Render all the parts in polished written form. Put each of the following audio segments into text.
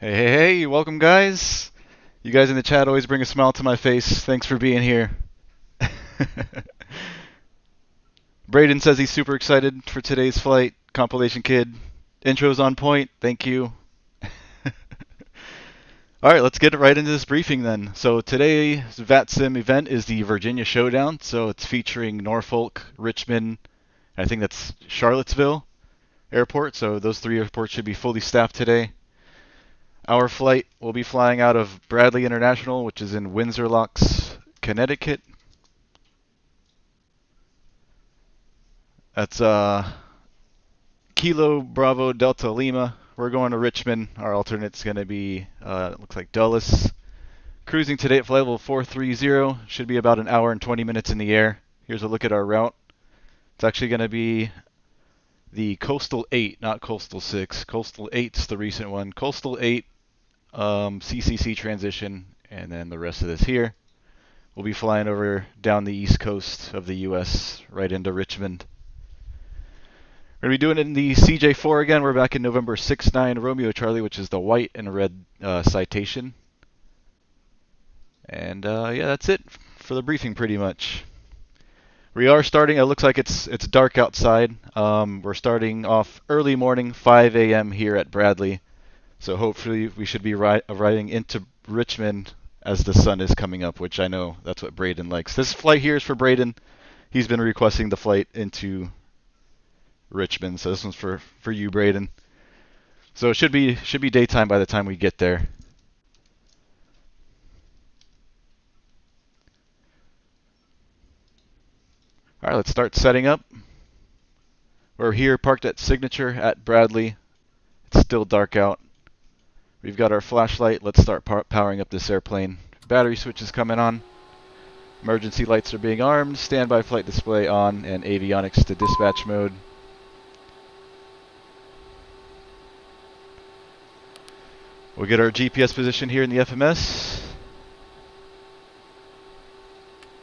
Hey, welcome guys. You guys in the chat always bring a smile to my face. Thanks for being here. Braden says he's super excited for today's flight. Compilation Kid. Intro's on point. Thank you. Alright, let's get right into this briefing then. So today's VATSIM event is the Virginia Showdown. So it's featuring Norfolk, Richmond, I think that's Charlottesville Airport. So those three airports should be fully staffed today. Our flight will be flying out of Bradley International, which is in Windsor Locks, Connecticut. That's Kilo Bravo Delta Lima. We're going to Richmond. Our alternate's going to be, looks like Dulles. Cruising today at flight level 430. Should be about an hour and 20 minutes in the air. Here's a look at our route. It's actually going to be the Coastal 8, not Coastal 6. Coastal 8's the recent one. Coastal 8. CCC transition, and then the rest of this here. We'll be flying over down the east coast of the US, right into Richmond. We're going to be doing it in the CJ4 again. We're back in November 6-9 Romeo Charlie, which is the white and red citation. And yeah, that's it for the briefing pretty much. We are starting, it looks like it's dark outside. We're starting off early morning, 5 a.m. here at Bradley. So hopefully we should be arriving into Richmond as the sun is coming up, which I know that's what Braden likes. This flight here is for Braden. He's been requesting the flight into Richmond, so this one's for you, Braden. So it should be daytime by the time we get there. All right, let's start setting up. We're here parked at Signature at Bradley. It's still dark out. We've got our flashlight. Let's start powering up this airplane. Battery switch is coming on. Emergency lights are being armed. Standby flight display on, and avionics to dispatch mode. We'll get our GPS position here in the FMS.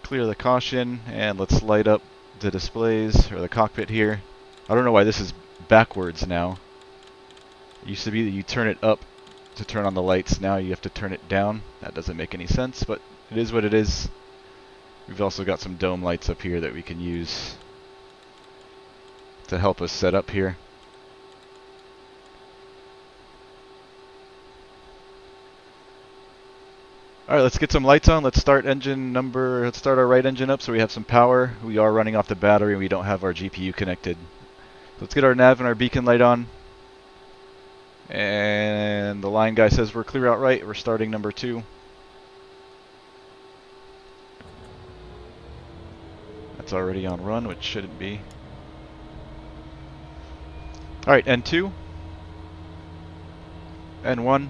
Clear the caution, and let's light up the displays, or the cockpit here. I don't know why this is backwards now. It used to be that you turn it up to turn on the lights. Now you have to turn it down. That doesn't make any sense, but it is what it is. We've also got some dome lights up here that we can use to help us set up here. Alright, let's get some lights on. Let's start our right engine up so we have some power. We are running off the battery and we don't have our GPU connected. Let's get our nav and our beacon light on. And the line guy says we're clear out right. We're starting number 2. That's already on run, which shouldn't be. Alright, N2. N1.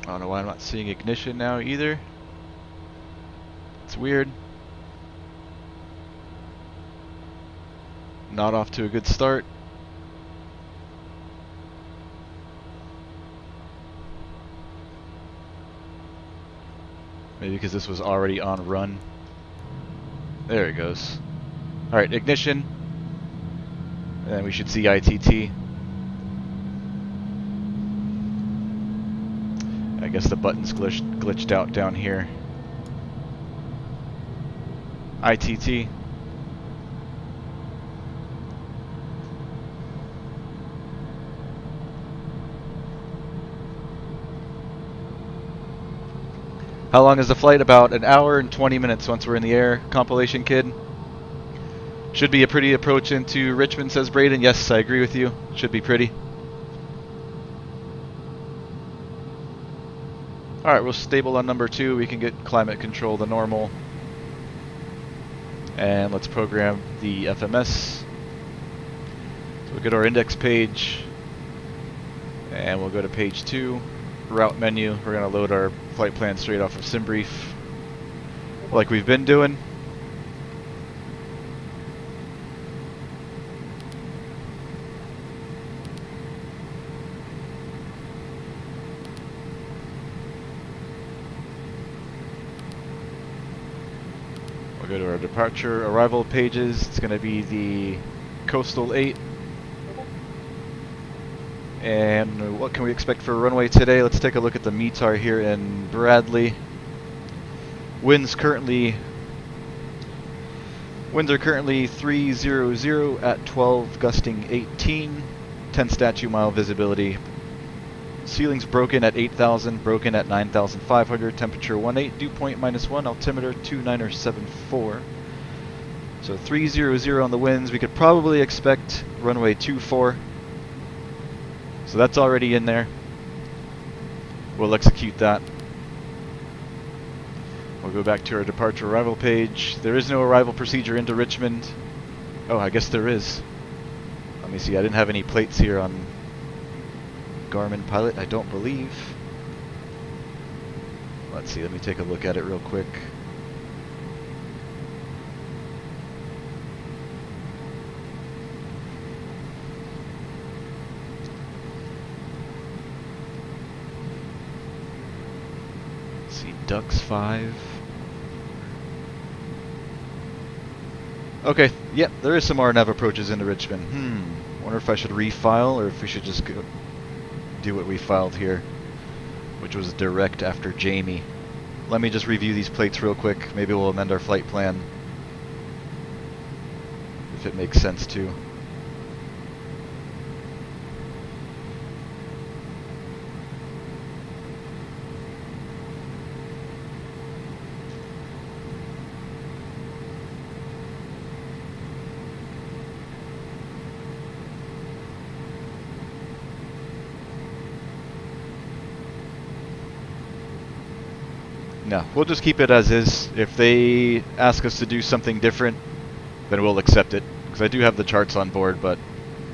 I don't know why I'm not seeing ignition now either. It's weird. Not off to a good start. Maybe because this was already on run. There it goes. Alright, ignition. And then we should see ITT. I guess the button's glitched out down here. ITT. How long is the flight? About an hour and 20 minutes once we're in the air. Compilation Kid. Should be a pretty approach into Richmond, says Braden. Yes, I agree with you. Should be pretty. Alright, we're stable on number 2. We can get climate control to normal. And let's program the FMS. So we'll get our index page. And we'll go to page 2. Route menu. We're going to load our flight plan straight off of SimBrief, like we've been doing. We'll go to our departure arrival pages. It's going to be the Coastal 8. And what can we expect for runway today? Let's take a look at the METAR here in Bradley. Winds are currently 300 at 12, gusting 18, 10 statute mile visibility. Ceilings broken at 8,000, broken at 9,500, temperature 18, dew point -1, altimeter 2974. So 300 on the winds. We could probably expect runway 24. So that's already in there. We'll execute that. We'll go back to our departure arrival page. There is no arrival procedure into Richmond. Oh, I guess there is. Let me see, I didn't have any plates here on Garmin Pilot, I don't believe. Let's see, let me take a look at it real quick. Let's see, Ducks 5. Okay, yep, there is some RNAV approaches into Richmond. Wonder if I should refile or if we should just go do what we filed here, which was direct after Jamie. Let me just review these plates real quick. Maybe we'll amend our flight plan if it makes sense to. No, we'll just keep it as is. If they ask us to do something different, then we'll accept it. Because I do have the charts on board, but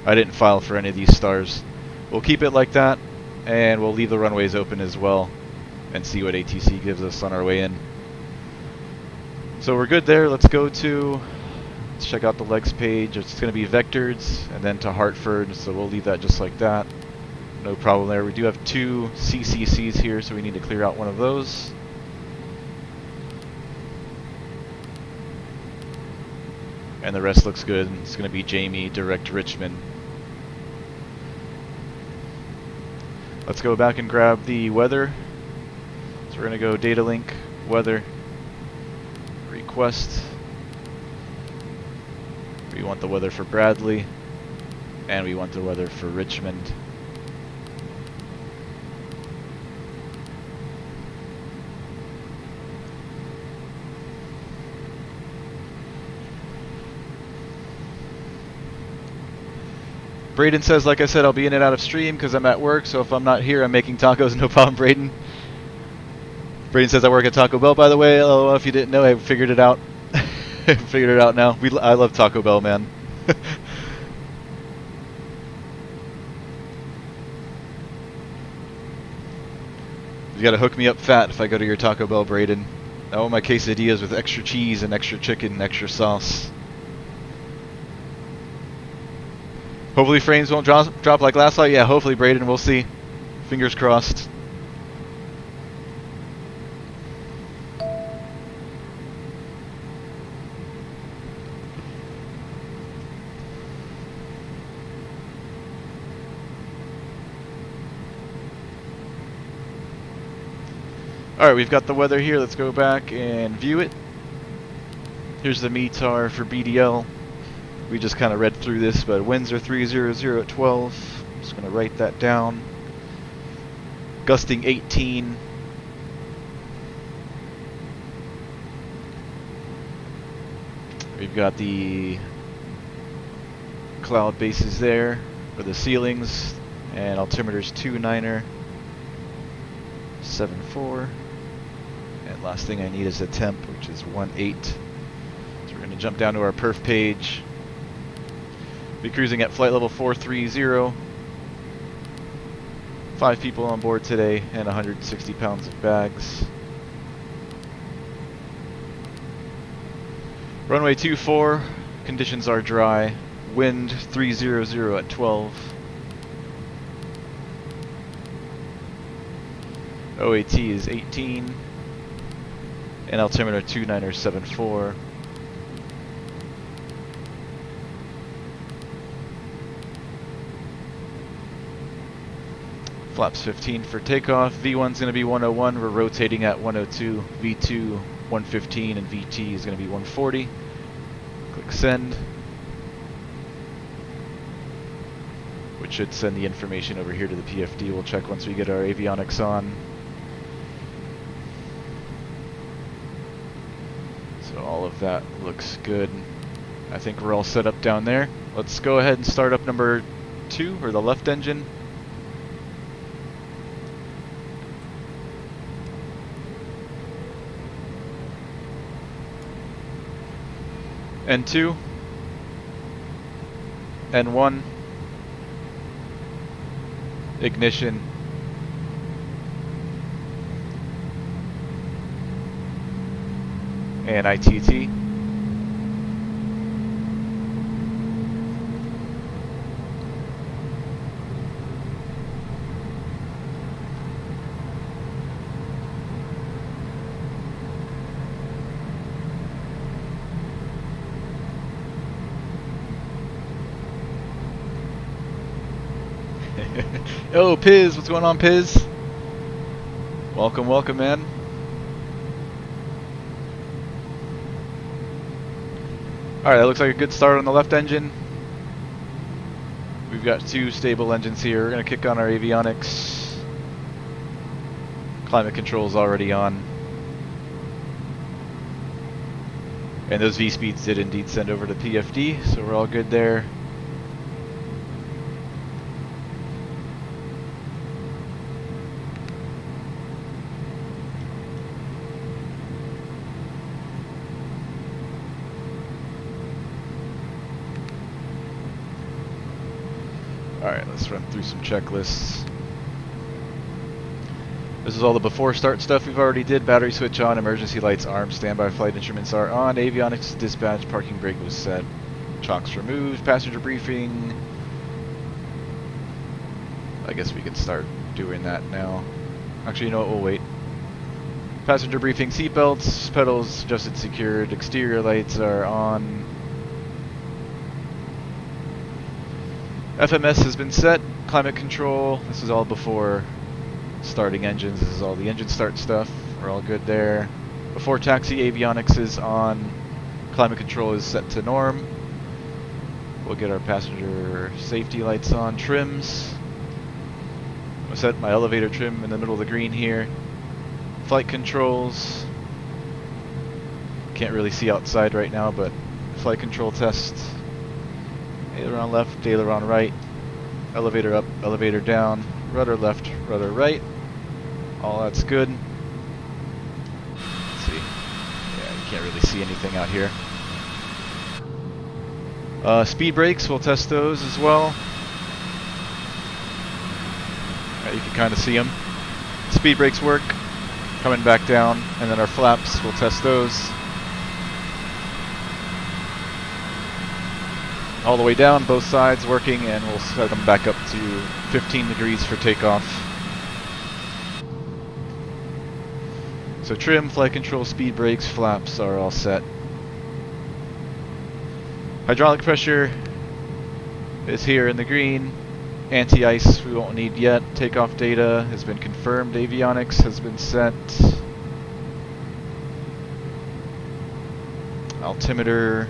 I didn't file for any of these stars. We'll keep it like that, and we'll leave the runways open as well, and see what ATC gives us on our way in. So we're good there. Let's check out the legs page. It's going to be vectored, and then to Hartford, so we'll leave that just like that. No problem there. We do have 2 CCCs here, so we need to clear out one of those. And the rest looks good. It's going to be Jamie, direct Richmond. Let's go back and grab the weather. So we're going to go data link, weather, request. We want the weather for Bradley, and we want the weather for Richmond. Braden says, like I said, I'll be in and out of stream because I'm at work, so if I'm not here, I'm making tacos. No problem, Braden. Braden says, I work at Taco Bell, by the way. Oh, if you didn't know, I figured it out. I figured it out now. I love Taco Bell, man. You gotta hook me up fat if I go to your Taco Bell, Braden. I want my quesadillas with extra cheese and extra chicken and extra sauce. Hopefully frames won't drop like last night. Yeah, hopefully, Braden. We'll see. Fingers crossed. Alright, we've got the weather here. Let's go back and view it. Here's the METAR for BDL. We just kind of read through this, but winds are 300 at 12. I'm just going to write that down. Gusting 18. We've got the cloud bases there for the ceilings, and altimeter's 29er, 74. And last thing I need is a temp, which is 18. So we're going to jump down to our perf page. Be cruising at flight level 430. 5 people on board today and 160 pounds of bags. Runway 24, conditions are dry. Wind 300 at 12. OAT is 18. And altimeter 29er 74. Flaps 15 for takeoff. V1's going to be 101. We're rotating at 102. V2 115 and VT is going to be 140. Click send, which should send the information over here to the PFD. We'll check once we get our avionics on. So all of that looks good. I think we're all set up down there. Let's go ahead and start up number 2, or the left engine. N2, N1, ignition, and ITT. Oh, Piz, what's going on, Piz? Welcome, welcome, man. Alright, that looks like a good start on the left engine. We've got 2 stable engines here. We're going to kick on our avionics. Climate control is already on. And those V-speeds did indeed send over to PFD, so we're all good there. Alright, let's run through some checklists. This is all the before start stuff we've already did. Battery switch on, emergency lights armed, standby flight instruments are on, avionics dispatch, parking brake was set, chocks removed, passenger briefing. I guess we can start doing that now. Actually, you know what, we'll wait. Passenger briefing, seatbelts, pedals adjusted, secured, exterior lights are on. FMS has been set, climate control, this is all before starting engines, this is all the engine start stuff, we're all good there. Before taxi, avionics is on, climate control is set to norm. We'll get our passenger safety lights on, trims. I'm gonna set my elevator trim in the middle of the green here. Flight controls, can't really see outside right now, but flight control test. Aileron left, aileron right, elevator up, elevator down, rudder left, rudder right. All that's good. Let's see. Yeah, you can't really see anything out here. Speed brakes, we'll test those as well. You can kind of see them. Speed brakes work. Coming back down, and then our flaps, we'll test those. All the way down, both sides working, and we'll set them back up to 15 degrees for takeoff. So trim, flight control, speed brakes, flaps are all set. Hydraulic pressure is here in the green. Anti-ice we won't need yet. Takeoff data has been confirmed. Avionics has been set. Altimeter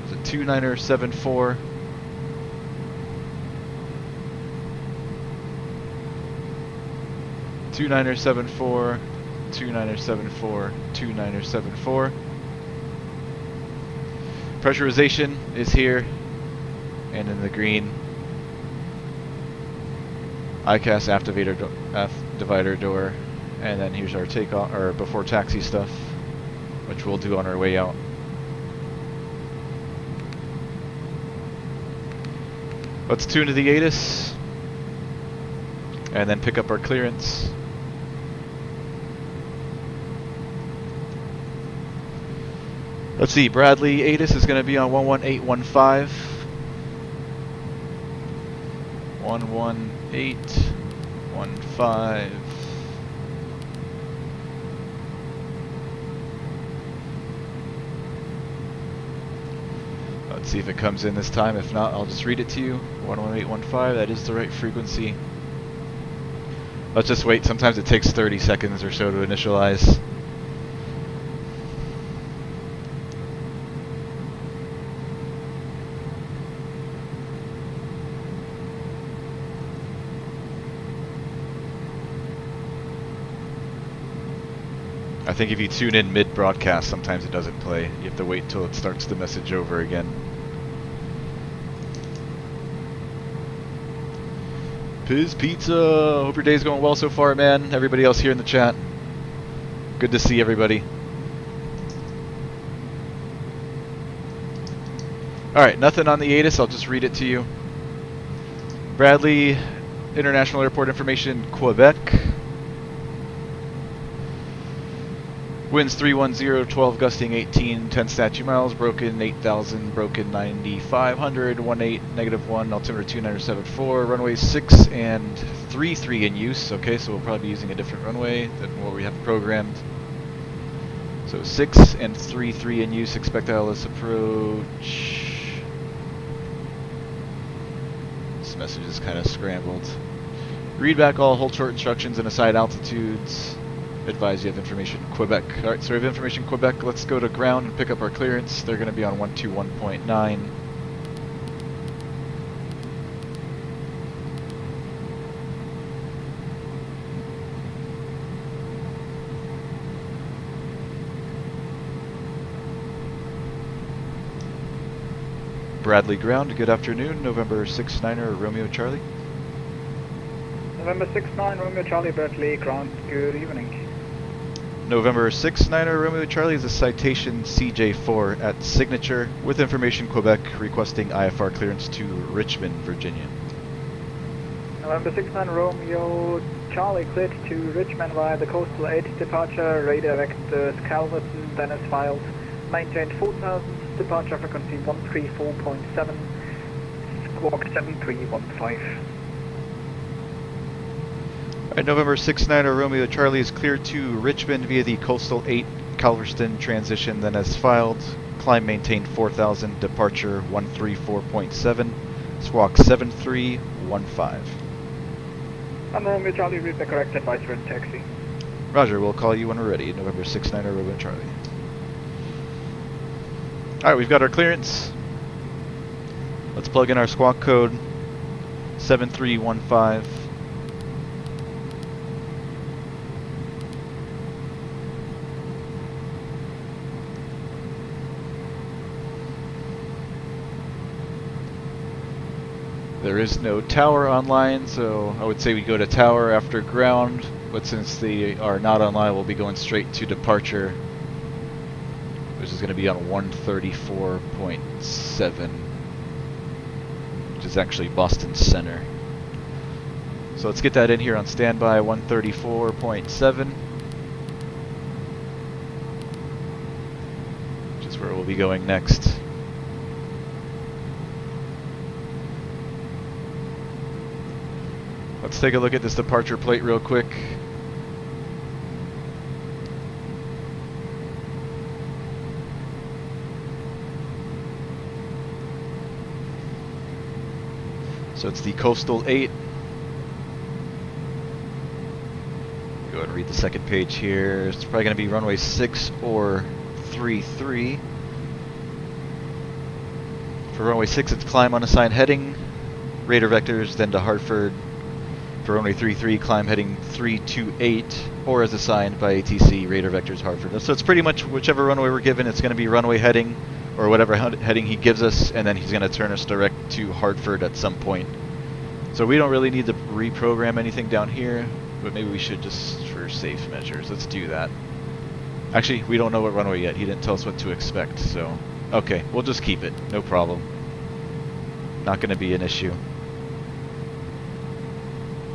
is a 2974. (2974) 2974, 2974. Pressurization is here and in the green. ICAS aft divider door, and then here's our takeoff or before taxi stuff, which we'll do on our way out. Let's tune to the ATIS and then pick up our clearance. Let's see, Bradley ATIS is going to be on 11815. 11815. Let's see if it comes in this time. If not, I'll just read it to you. 11815, that is the right frequency. Let's just wait. Sometimes it takes 30 seconds or so to initialize. I think if you tune in mid-broadcast, sometimes it doesn't play. You have to wait until it starts the message over again. Piz Pizza! Hope your day's going well so far, man. Everybody else here in the chat. Good to see everybody. Alright, nothing on the ATIS. I'll just read it to you. Bradley, International Airport Information, Quebec. Winds 310, 12 gusting 18, 10 statute miles, broken 8,000, broken 9,500, 18, -1, altimeter 2974, runway 6 and 33 in use. Okay, so we'll probably be using a different runway than what we have programmed. So 6 and 33 in use, expect ILS approach. This message is kind of scrambled. Read back all hold short instructions and aside altitudes. Advise you have information Quebec. Alright, so we have information Quebec. Let's go to ground and pick up our clearance. They're going to be on 121.9. Bradley ground, good afternoon. November 6-9er, Romeo Charlie. November 6-9, Romeo Charlie, Bradley ground, good evening. November 6-9er, Romeo Charlie is a Citation CJ4 at Signature with information Quebec requesting IFR clearance to Richmond, Virginia. November 6-9, Romeo Charlie cleared to Richmond via the Coastal 8 departure, radar vectors Calverton, Dennis filed, maintained 4000, departure frequency 134.7, squawk 7315. Alright, November 6-9er, Romeo Charlie is cleared to Richmond via the Coastal 8 Calverton transition, then as filed. Climb maintained 4000, departure 134.7, squawk 7315. And Romeo Charlie, read the correct advice for taxi. Roger, we'll call you when we're ready. November 6-9er, Romeo Charlie. Alright, we've got our clearance. Let's plug in our squawk code 7315. There is no tower online, so I would say we go to tower after ground, but since they are not online, we'll be going straight to departure, which is going to be on 134.7, which is actually Boston Center. So let's get that in here on standby, 134.7, which is where we'll be going next. Let's take a look at this departure plate real quick. So it's the Coastal 8. Go ahead and read the second page here. It's probably going to be runway 6 or 33. For runway 6, it's climb unassigned heading, radar vectors, then to Hartford. For runway 33, climb heading 328, or as assigned by ATC, radar vectors Hartford. So it's pretty much whichever runway we're given, it's going to be runway heading, or whatever heading he gives us, and then he's going to turn us direct to Hartford at some point. So we don't really need to reprogram anything down here, but maybe we should just for safe measures. Let's do that. Actually, we don't know what runway yet. He didn't tell us what to expect, so... Okay, we'll just keep it. No problem. Not going to be an issue.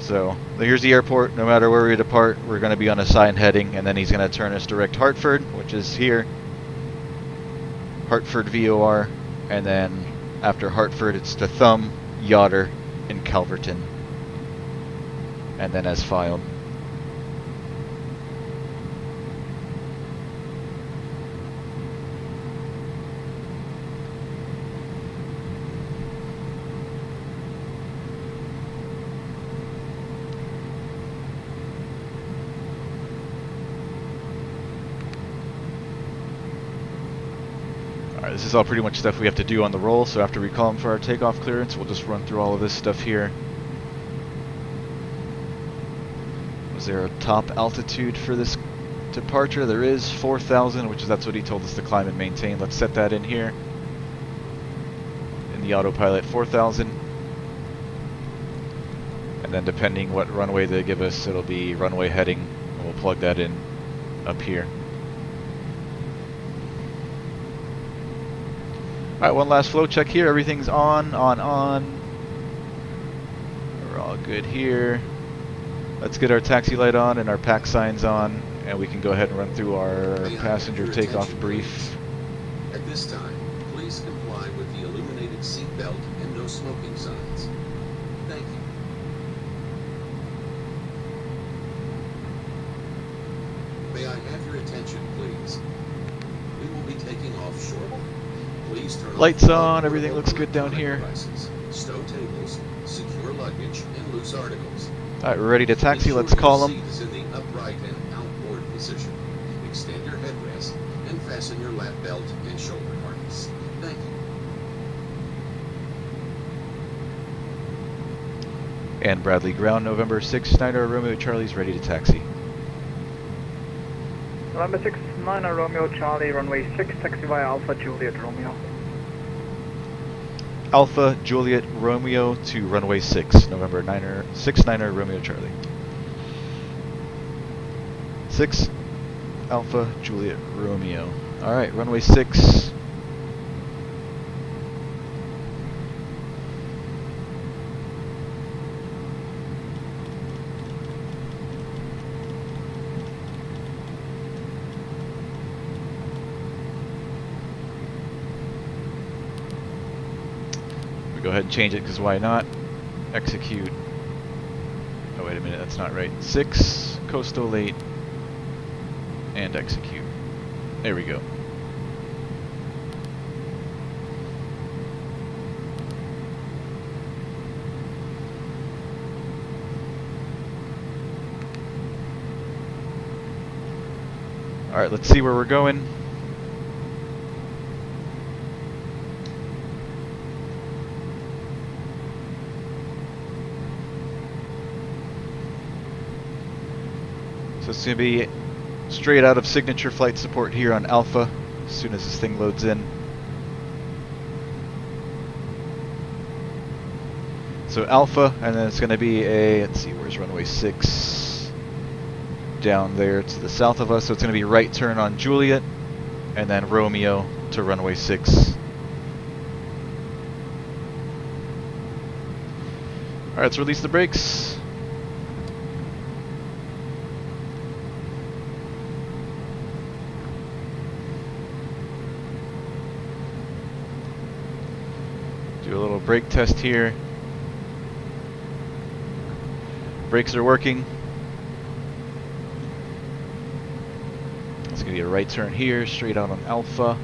So here's the airport. No matter where we depart, we're going to be on assigned heading, and then he's going to turn us direct Hartford, which is here. Hartford VOR, and then after Hartford, it's to Thumb, Yoder, and Calverton, and then as filed. Alright, this is all pretty much stuff we have to do on the roll, so after we call them for our takeoff clearance, we'll just run through all of this stuff here. Was there a top altitude for this departure? There is 4,000, which is that's what he told us to climb and maintain. Let's set that in here. In the autopilot, 4,000. And then depending what runway they give us, it'll be runway heading, and we'll plug that in up here. Alright, one last flow check here. Everything's on. We're all good here. Let's get our taxi light on and our pack signs on, and we can go ahead and run through our passenger takeoff brief. At this time, please comply with the illuminated seat belt and no smoking signs. Thank you. May I have your attention, please? We will be taking off shortly. Please turn Lights off on, everything looks good down here. Devices, stow tables, secure luggage, and loose articles. Alright, we're ready to taxi. Let's call them. Your seat is in the upright and outboard position. Extend your headrest and fasten your lap belt and shoulder harness. Thank you. And Bradley Ground, November 6, Snyder, Romeo Charlie's ready to taxi. November 6, 9 Romeo Charlie, runway 6, taxi via Alpha Juliet Romeo. Alpha Juliet Romeo to runway 6, November 6 9 Romeo Charlie. 6 Alpha Juliet Romeo. Alright, runway 6. Go ahead and change it, because why not? Execute. Oh, wait a minute, that's not right. 6, coastal 8, and execute. There we go. Alright, let's see where we're going. So it's going to be straight out of signature flight support here on Alpha as soon as this thing loads in. So Alpha, and then it's going to be a, let's see, where's runway 6? Down there to the south of us. So it's going to be right turn on Juliet, and then Romeo to runway 6. Alright, let's release the brakes. Do a little brake test here. Brakes are working. It's going to be a right turn here, straight out on Alpha.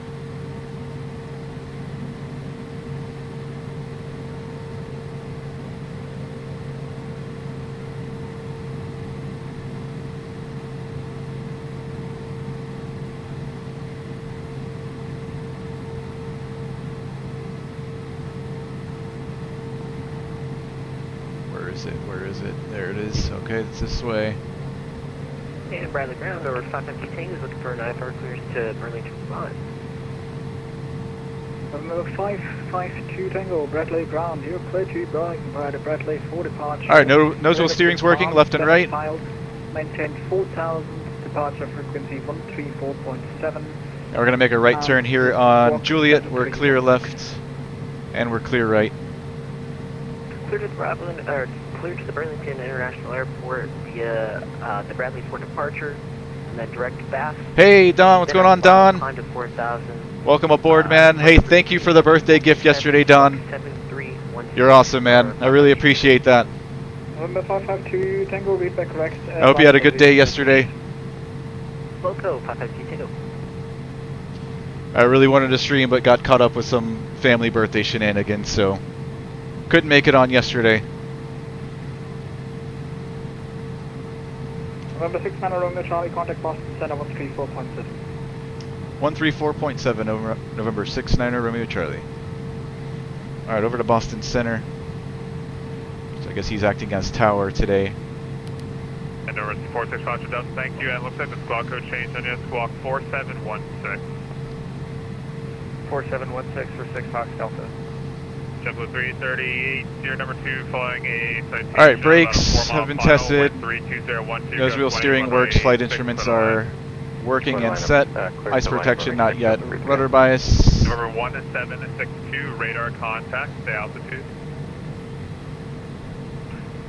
Where is it? There it is. Okay, it's this way. And Bradley Ground, over 550 Tango is looking for an IFR clearance to Burlington, Vermont. Number 552 Tango, Bradley Ground, you're clear to Burlington by the Bradley 4 departure. Alright, nose wheel steering's working, left and right. Maintain 4,000, departure frequency 134.7. Now we're going to make a right turn here on Juliet. We're clear left, and we're clear right. Clear to the Burlington International Airport via the Bradley 4 departure, and then direct to Bath. Hey Don, what's going on, Don? Climb to 4,000. Welcome aboard, man. Hey, thank you for the birthday gift yesterday, Don. 7316. You're awesome, man. I really appreciate that. November 552 Tango, read back correct. I hope you had a good day yesterday. Loco, 552 Tango. I really wanted to stream, but got caught up with some family birthday shenanigans, so couldn't make it on yesterday. November 6 Romeo Charlie, contact Boston Center 134.6. 134.7 November 69er Romeo Charlie. Alright, over to Boston Center. So I guess he's acting as tower today. And over 46 Foster Delta, thank you. And it looks like the squawk code changed on you. Squawk 4716. 4716 for 6 Fox Delta. JetBlue 338, your number 2, following a citation. Alright, brakes have been tested. 32012. Nose wheel steering works. Flight instruments are working and set. Ice protection not yet. Rudder bias. Number 1762, radar contact, stay altitude.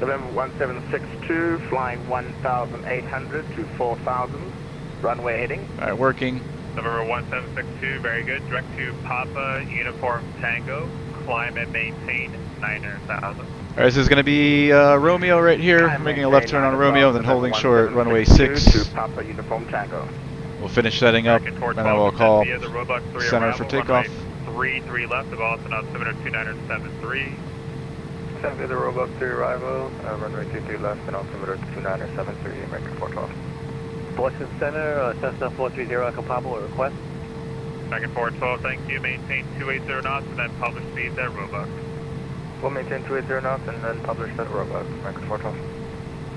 November 1762, flying 1,800 to 4,000, runway heading. Alright, working. November 1762, very good. Direct to Papa Uniform Tango, climb and maintain 9,000. Alright, this is going to be Romeo right here, making a left turn on Romeo, then holding short, runway 6. To Papa Uniform Tango. We'll finish setting up, and then I will call center for takeoff. 3 left of Boston altimeter 2973. Send via the Roebuck 3 arrival, runway 23 left and altimeter 2973, American 412. Boston Center, Cessna 430, Echo Papa, request. American 412, thank you. Maintain 280 knots and then publish speeds at Roebuck. We'll maintain 280 knots and then publish at Roebuck, American 412.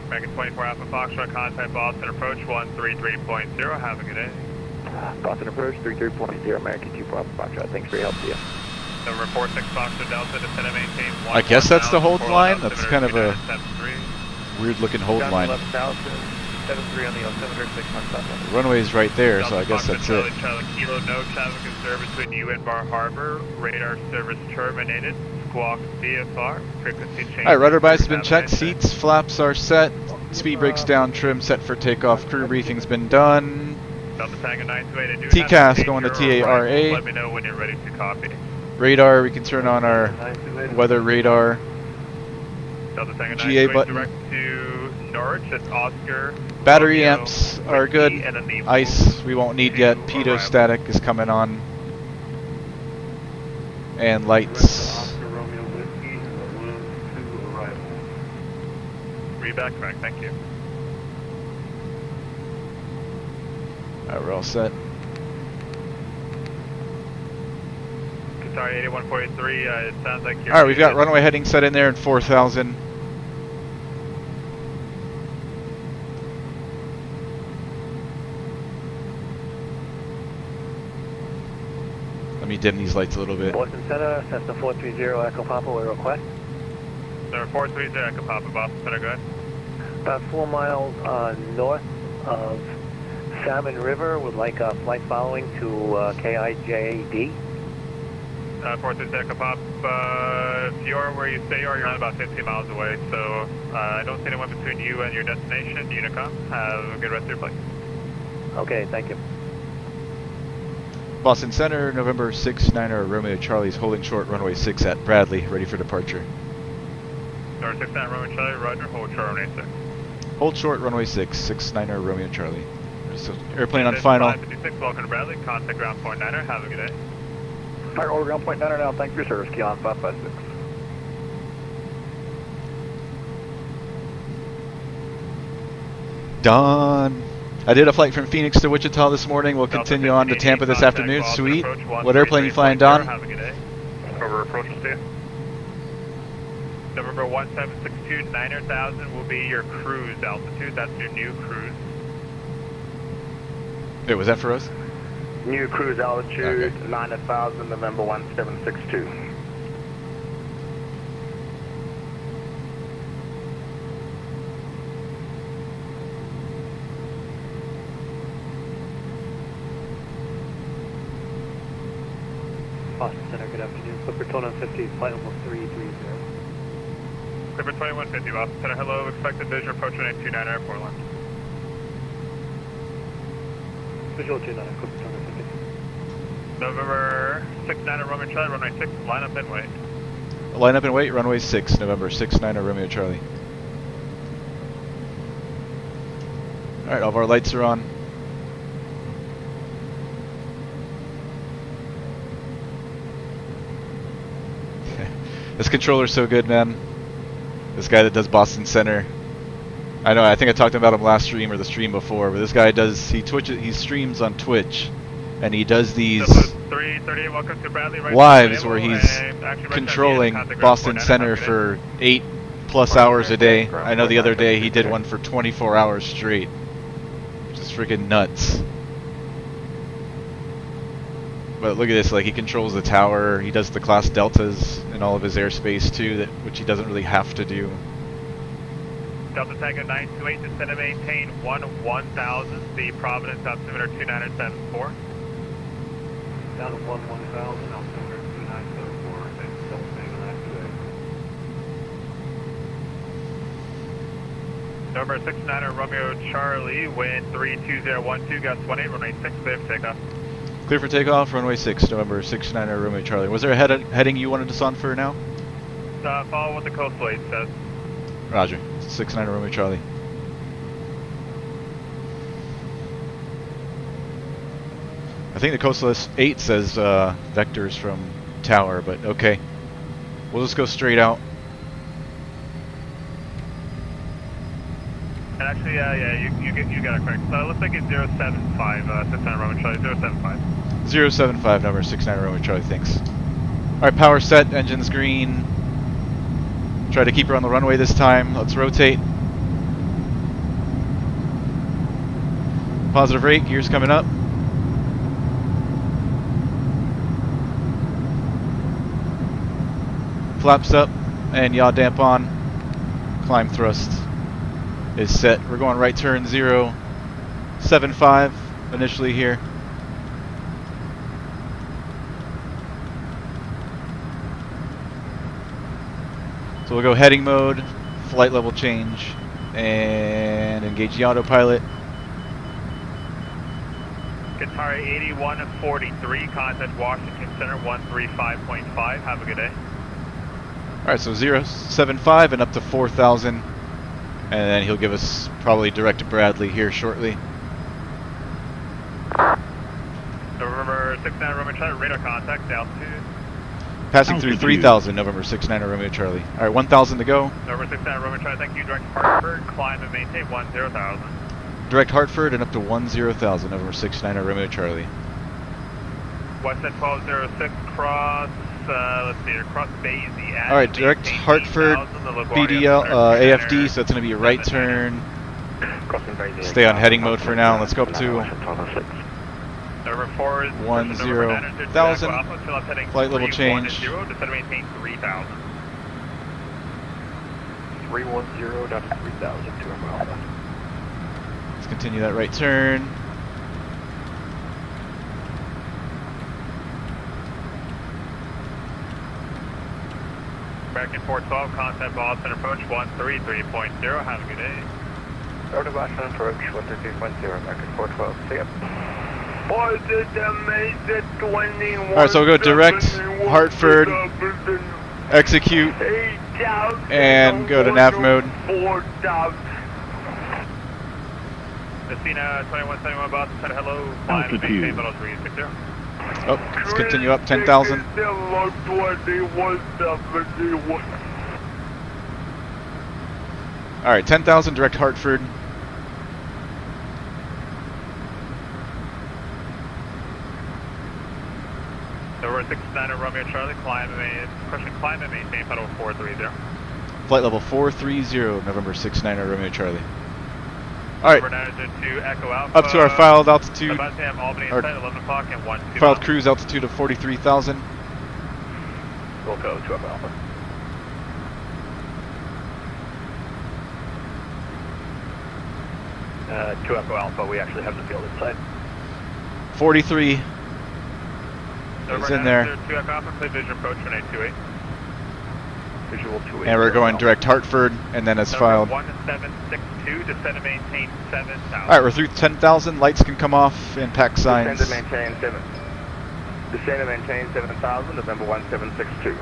American 24 Alpha Foxtrot, contact Boston approach 133.0. Have a good day. Boston approach 33.0, American 24 Alpha Foxtrot. Thanks for your help, dear. Number 46 Foxtrot Delta, descend and maintain 1. I guess that's the hold line. That's kind of a weird looking hold line. 73 on the altimeter 6 months. The runway's right there, so I guess that's it. Charlie Kilo, no traffic in service between you and Bar Harbor. Radar service terminated. Squawk VFR. Frequency change. Alright, rudder bias has been checked. Seats, flaps are set. Speed brakes down, trim set for takeoff. Crew briefing's been done. Delta Tango 928. TCAS going to TARA. Let me know when you're ready to copy. Radar, we can turn on our weather radar. Delta Tango GA 928 button. direct to Norwich. It's Oscar. Battery Romeo, amps are good. and then the Ice we won't need yet. to Pitot arrival. static is coming on. And lights. Read back, correct. Thank you. Alright, we're all set. Sorry, 8143. It sounds like you're. Alright, we've got runway heading set in there in 4,000. Let me dim these lights a little bit. Boston Center, Cessna 430, Echo Papa, request. Number 430, Echo Papa, Boston Center, go ahead. About 4 miles north of Salmon River, would like a flight following to KIJD. 430, Echo Papa, if you are where you say you are, you're not about 15 miles away, so I don't see anyone between you and your destination, Unicom. Have a good rest of your flight. Okay, thank you. Boston Center, November 69er Romeo Charlie's holding short, runway 6 at Bradley, ready for departure. Number 69 Romeo Charlie, Roger, hold short runway 6. Hold short, runway 6, 69er Romeo Charlie. Just airplane on final. 556, welcome to Bradley, contact ground point 9er, have a good day. Alright, order ground point 9 now, thank you for your service, Keon 556. Done. I did a flight from Phoenix to Wichita this morning. We'll continue on to Tampa this afternoon. Sweet. What airplane you flying, Don? Have a good day. Over approach to you. November 1762, 9,000 will be your cruise altitude. That's your new cruise. Wait, was that for us? New cruise altitude, Okay. 9,000, November 1762. Boston Center, good afternoon. Clipper 2150, flight level 330. Clipper 2150, Boston Center, hello. Expected visual approach 129 airport line. Visual 29, Clipper 2150. November 69 Roman Charlie, runway 6, line up and wait. Line up and wait, runway 6, November 69er Romeo Charlie. Alright, all of our lights are on. This controller's so good, man. This guy that does Boston Center. I know, I think I talked about him last stream or the stream before, but this guy does, he streams on Twitch. and he does these 338, welcome to Bradley, right lives where he's actually controlling Boston Center for 8+ hours a day. I know the other day he did one for 24 hours straight. Just freaking nuts. But look at this, like he controls the tower, he does the class deltas in all of his airspace too, which he doesn't really have to do. Delta Tango 928, descend and maintain 1000, the Providence altimeter 2974. Down to 1000, altimeter 2974, and Delta Tango 928. November 69er Romeo Charlie, wind 32012, gust 18, runway 6, clear for takeoff. Clear for takeoff, runway 6, November 69er Romeo Charlie. Was there a heading you wanted us on for now? Follow what the coastal 8 says. Roger, 69er Romeo Charlie. I think the coastal 8 says vectors from tower, but okay. We'll just go straight out. And actually, yeah, you got it correct. So it looks like it's 075, 69er Romeo Charlie, 075. 075, number 69er Romeo Charlie, thanks. Alright, power set, engines green. Try to keep her on the runway this time. Let's rotate. Positive rate, gears coming up. Flaps up, and yaw damp on. Climb thrust is set. We're going right turn 075 initially here. So we'll go heading mode, flight level change, and engage the autopilot. Guitar 8143, contact Washington Center 135.5. Have a good day. Alright, so 075 and up to 4,000. And then he'll give us probably direct to Bradley here shortly. November 69 Romeo Charlie, radar contact, altitude. Passing through 3,000, November 69 Romeo Charlie. Alright, 1,000 to go. November 69 Romeo Charlie, thank you. Direct Hartford, climb and maintain 10,000. Direct Hartford and up to 10,000, November 69 Romeo Charlie. Western 1206, cross, let's see here, cross Basie. Alright, direct Hartford, BDL, AFD, so it's going to be a right turn. Stay on heading mode for now. Let's go up to 10,000. Flight level change. 310.3000 down to 3000 to Alpha. Let's continue that right turn. American 412, contact Boston approach 133.0. Have a good day. Start of Boston approach 133.0, American 412. See ya. Alright, so we'll go direct Hartford, execute, and go to nav mode. Messina 2171 Boston, said hello. Climb and maintain level 360. Oh, let's continue up 10,000. Alright, 10,000 direct Hartford. November 69 Romeo Charlie, climb and maintain pedal 430. Flight level 430, November 69 Romeo Charlie. Alright, up to our filed altitude, our filed cruise altitude of 43,000. We'll go to Alpha. 2 Echo Alpha, we actually have the field inside. 43 is in there. 2 Echo Alpha, clear vision approach 1828. Visual 28. And we're going direct Hartford, and then it's filed. 1762, descend and maintain 7,000. Alright, we're through 10,000. Lights can come off and pack signs. Descend and maintain 7,000, November 1762.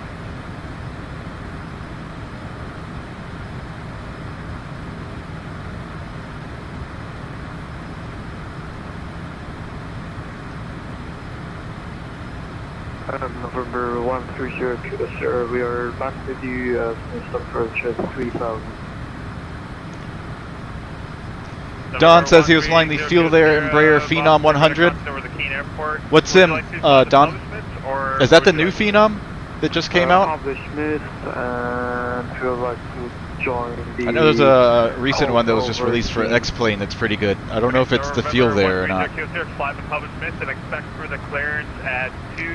November 130, sir, we are back with you, approach at 3,000. Don says he was flying the Fuel Air Embraer Phenom 100. What's him, Don? Is that the new Phenom that just came out? I know there's a recent one that was just released for X-Plane that's pretty good. I don't know if it's the Fuel Air or not.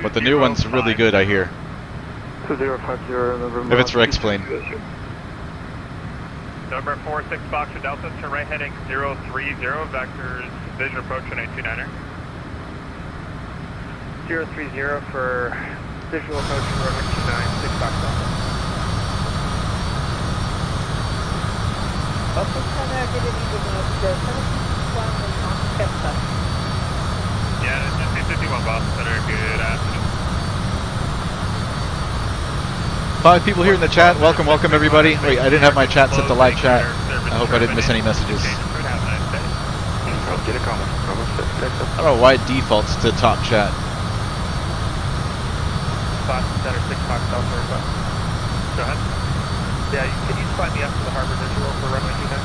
But the new one's really good, I hear. If it's for X-Plane. Number 46 Foxtrot Delta, turn right heading 030, vectors visual approach on 829er. 030 for visual approach for runway 29, 6 Foxtrot. Yeah, it's 51 boss, better, good afternoon. 5 people here in the chat. Welcome, welcome everybody. Wait, I didn't have my chat set to live chat. I hope I didn't miss any messages. I don't know why it defaults to top chat. Center 6 Foxtrot for Go ahead. Yeah, can you find me up to the harbor visual for runway 29?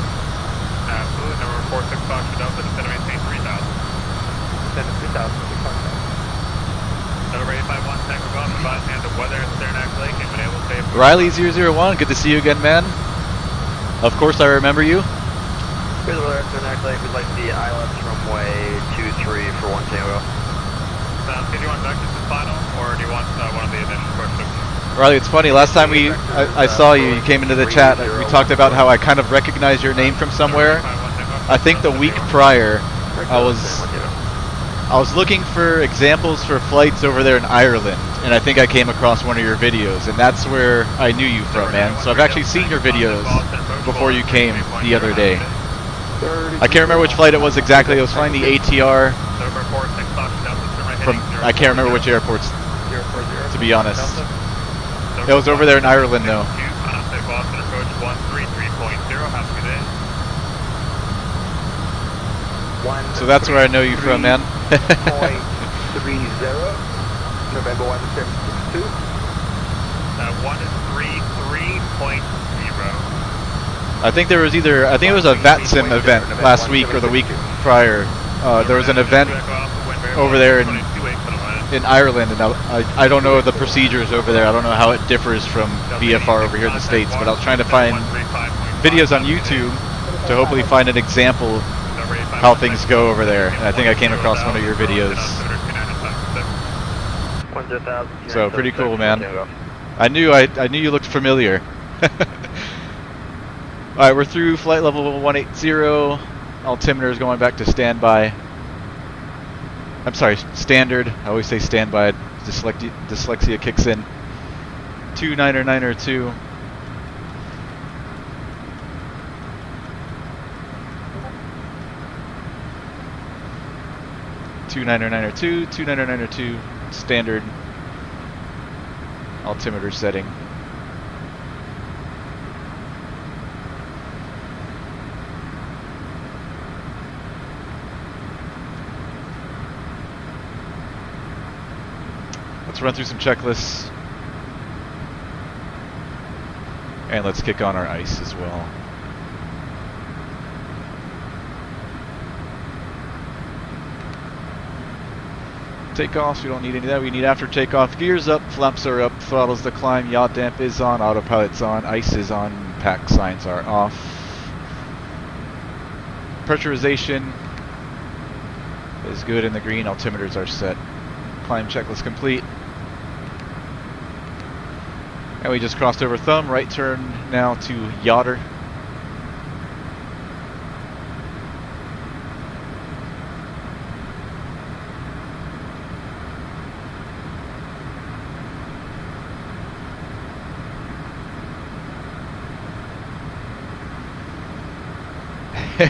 Absolutely, number 46 Foxtrot Delta, descend to maintain 3000. Descend to 3000, 6 Foxtrot. Number 851, tank above, advise me on the weather at Saranac Lake and been able to save... Riley001, good to see you again, man. Of course I remember you. Here's the weather at Saranac Lake. We'd like to be ILS runway 23 for 1 Tango. Sounds good. Do you want vectors to final, or do you want one of the initial questions? Riley, it's funny, last time I saw you, you came into the chat, we talked about how I kind of recognized your name from somewhere. I think the week prior, I was looking for examples for flights over there in Ireland, and I think I came across one of your videos, and that's where I knew you from, man. So I've actually seen your videos before you came the other day. I can't remember which flight it was exactly. I was flying the ATR from, I can't remember which airports, to be honest. It was over there in Ireland, though. So that's where I know you from, man. 1.30, November 1762. 133.0. I think there was either, I think it was a VATSIM event last week or the week prior. There was an event over there in Ireland, and I don't know the procedures over there. I don't know how it differs from VFR over here in the States, but I was trying to find videos on YouTube to hopefully find an example how things go over there. And I think I came across one of your videos. So pretty cool, man. I knew you looked familiar. Alright, we're through flight level 180. Altimeter is going back to standby. I'm sorry, standard. I always say standby. Dyslexia kicks in. 29902. .29902, standard altimeter setting. Let's run through some checklists. And let's kick on our ICE as well. Takeoffs, we don't need any of that. We need after takeoff. Gears up, flaps are up, throttle's the climb, yaw damp is on, autopilot's on, ICE is on, pack signs are off. Pressurization is good in the green, altimeters are set. Climb checklist complete. And we just crossed over thumb, right turn now to Yachter.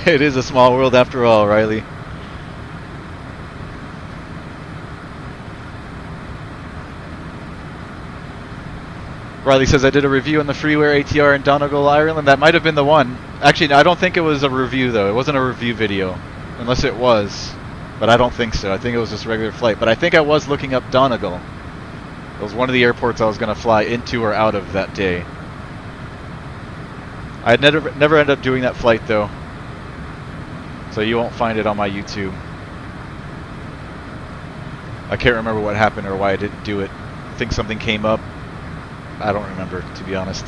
It is a small world after all, Riley. Riley says, I did a review on the Freeware ATR in Donegal, Ireland. That might have been the one. Actually, I don't think it was a review, though. It wasn't a review video. Unless it was. But I don't think so. I think it was just a regular flight. But I think I was looking up Donegal. It was one of the airports I was going to fly into or out of that day. I had never ended up doing that flight, though. So you won't find it on my YouTube. I can't remember what happened or why I didn't do it. I think something came up. I don't remember, to be honest.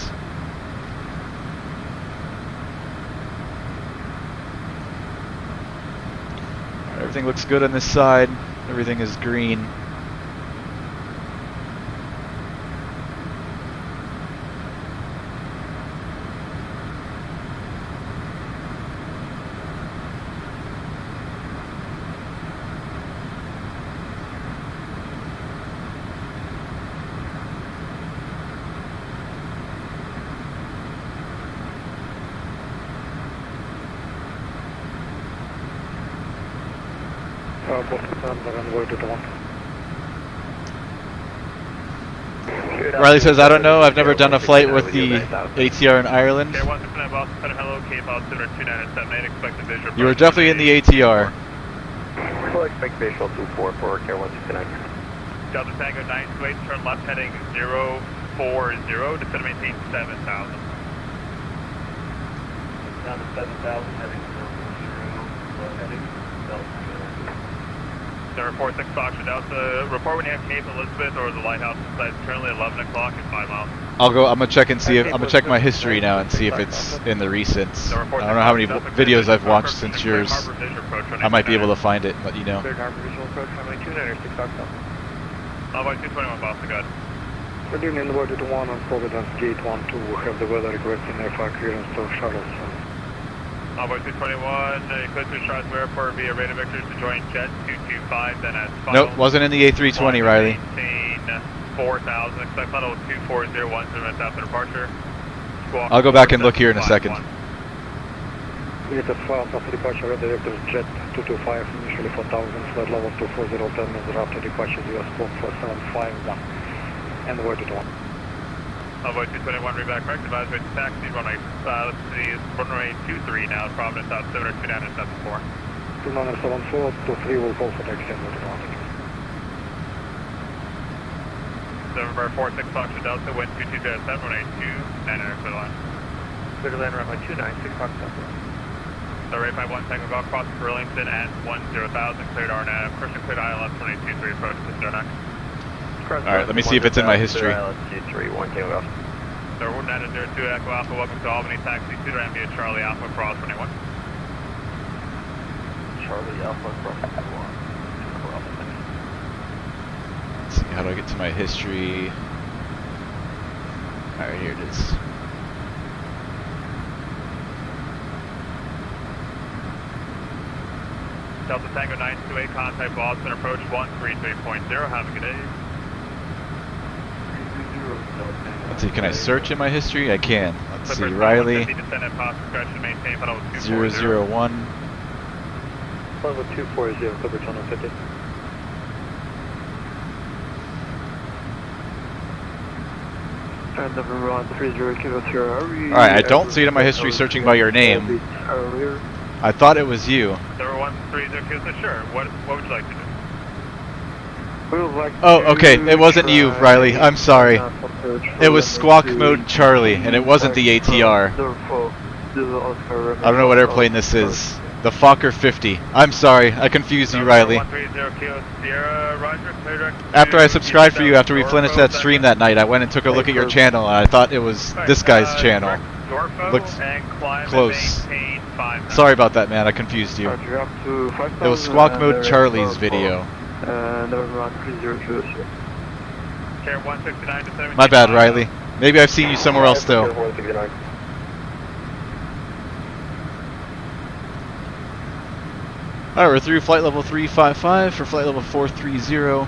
Alright, everything looks good on this side. Everything is green. Riley says, I don't know, I've never done a flight with the ATR in Ireland. You were definitely in the ATR. We'll expect visual 24 for Care 169. Delta Tango 928, turn left heading 040, descend to maintain 7,000. Down to 7,000, heading 040, heading Delta. Number 46 Fox Delta, report when you have Cape Elizabeth or the lighthouse inside. It's currently 11 o'clock and 5 miles. I'm gonna check and see if I'm gonna check my history now and see if it's in the recents. I don't know how many videos I've watched since yours. I might be able to find it and let you know. Third Harbor Visual Approach, runway 29 or 6 Fox Delta. Envoy 221 Boston, go ahead. We're doing in the water to 1 on Providence Gate 1 to have the weather requesting IFR clearance to Charlottesville. Envoy 221, clear to Charlottesville Airport via radar vectors to join Jet 225, then at final. Nope, wasn't in the A320, Riley. Maintain 4,000, expect final 24010 minutes after departure. Squawk I'll go back and look here in a second. Unit of files after departure, red directors Jet 225, initially 4,000, flight level 240, terminals after departure, US squawk 4751, and the word to 1. Envoy 221, read back correct, advisory to taxi, runway, let's see, runway 23 now, Providence out 729 and 74. 2974, 23 will call for taxi and word to 1. November 46 Fox Delta, wind 2207, runway 29 and clear line. Clear to land runway 29, 6 Fox Delta. So rate 51 Tango Golf cross Burlington at 10,000, cleared RNAV, Christian cleared ILS 2223, approach to Stonex. Alright, let me see if it's in my history. So we're at 02 Echo Alpha, welcome to Albany, taxi 2 to via Charlie Alpha, cross 21. Charlie Alpha, cross 21. Let's see, how do I get to my history? Alright, here it is. Delta Tango 928, contact Boston, approach 133.0, have a good day. Let's see, can I search in my history? I can. Let's see, Riley 001. Level 240, cover channel 50. And November 130 Kilo Sierra. Alright, I don't see it in my history searching by your name. I thought it was you. Number 130 Kilo, sure. What would you like to do? Oh, okay, it wasn't you, Riley. I'm sorry. It was Squawk Mode Charlie, and it wasn't the ATR. I don't know what airplane this is. The Fokker 50. I'm sorry, I confused you, Riley. After I subscribed for you, after we finished that stream that night, I went and took a look at your channel, and I thought it was this guy's channel. Looked close. Sorry about that, man, I confused you. It was Squawk Mode Charlie's video. My bad, Riley. Maybe I've seen you somewhere else though. Alright, we're through flight level 355 for flight level 430.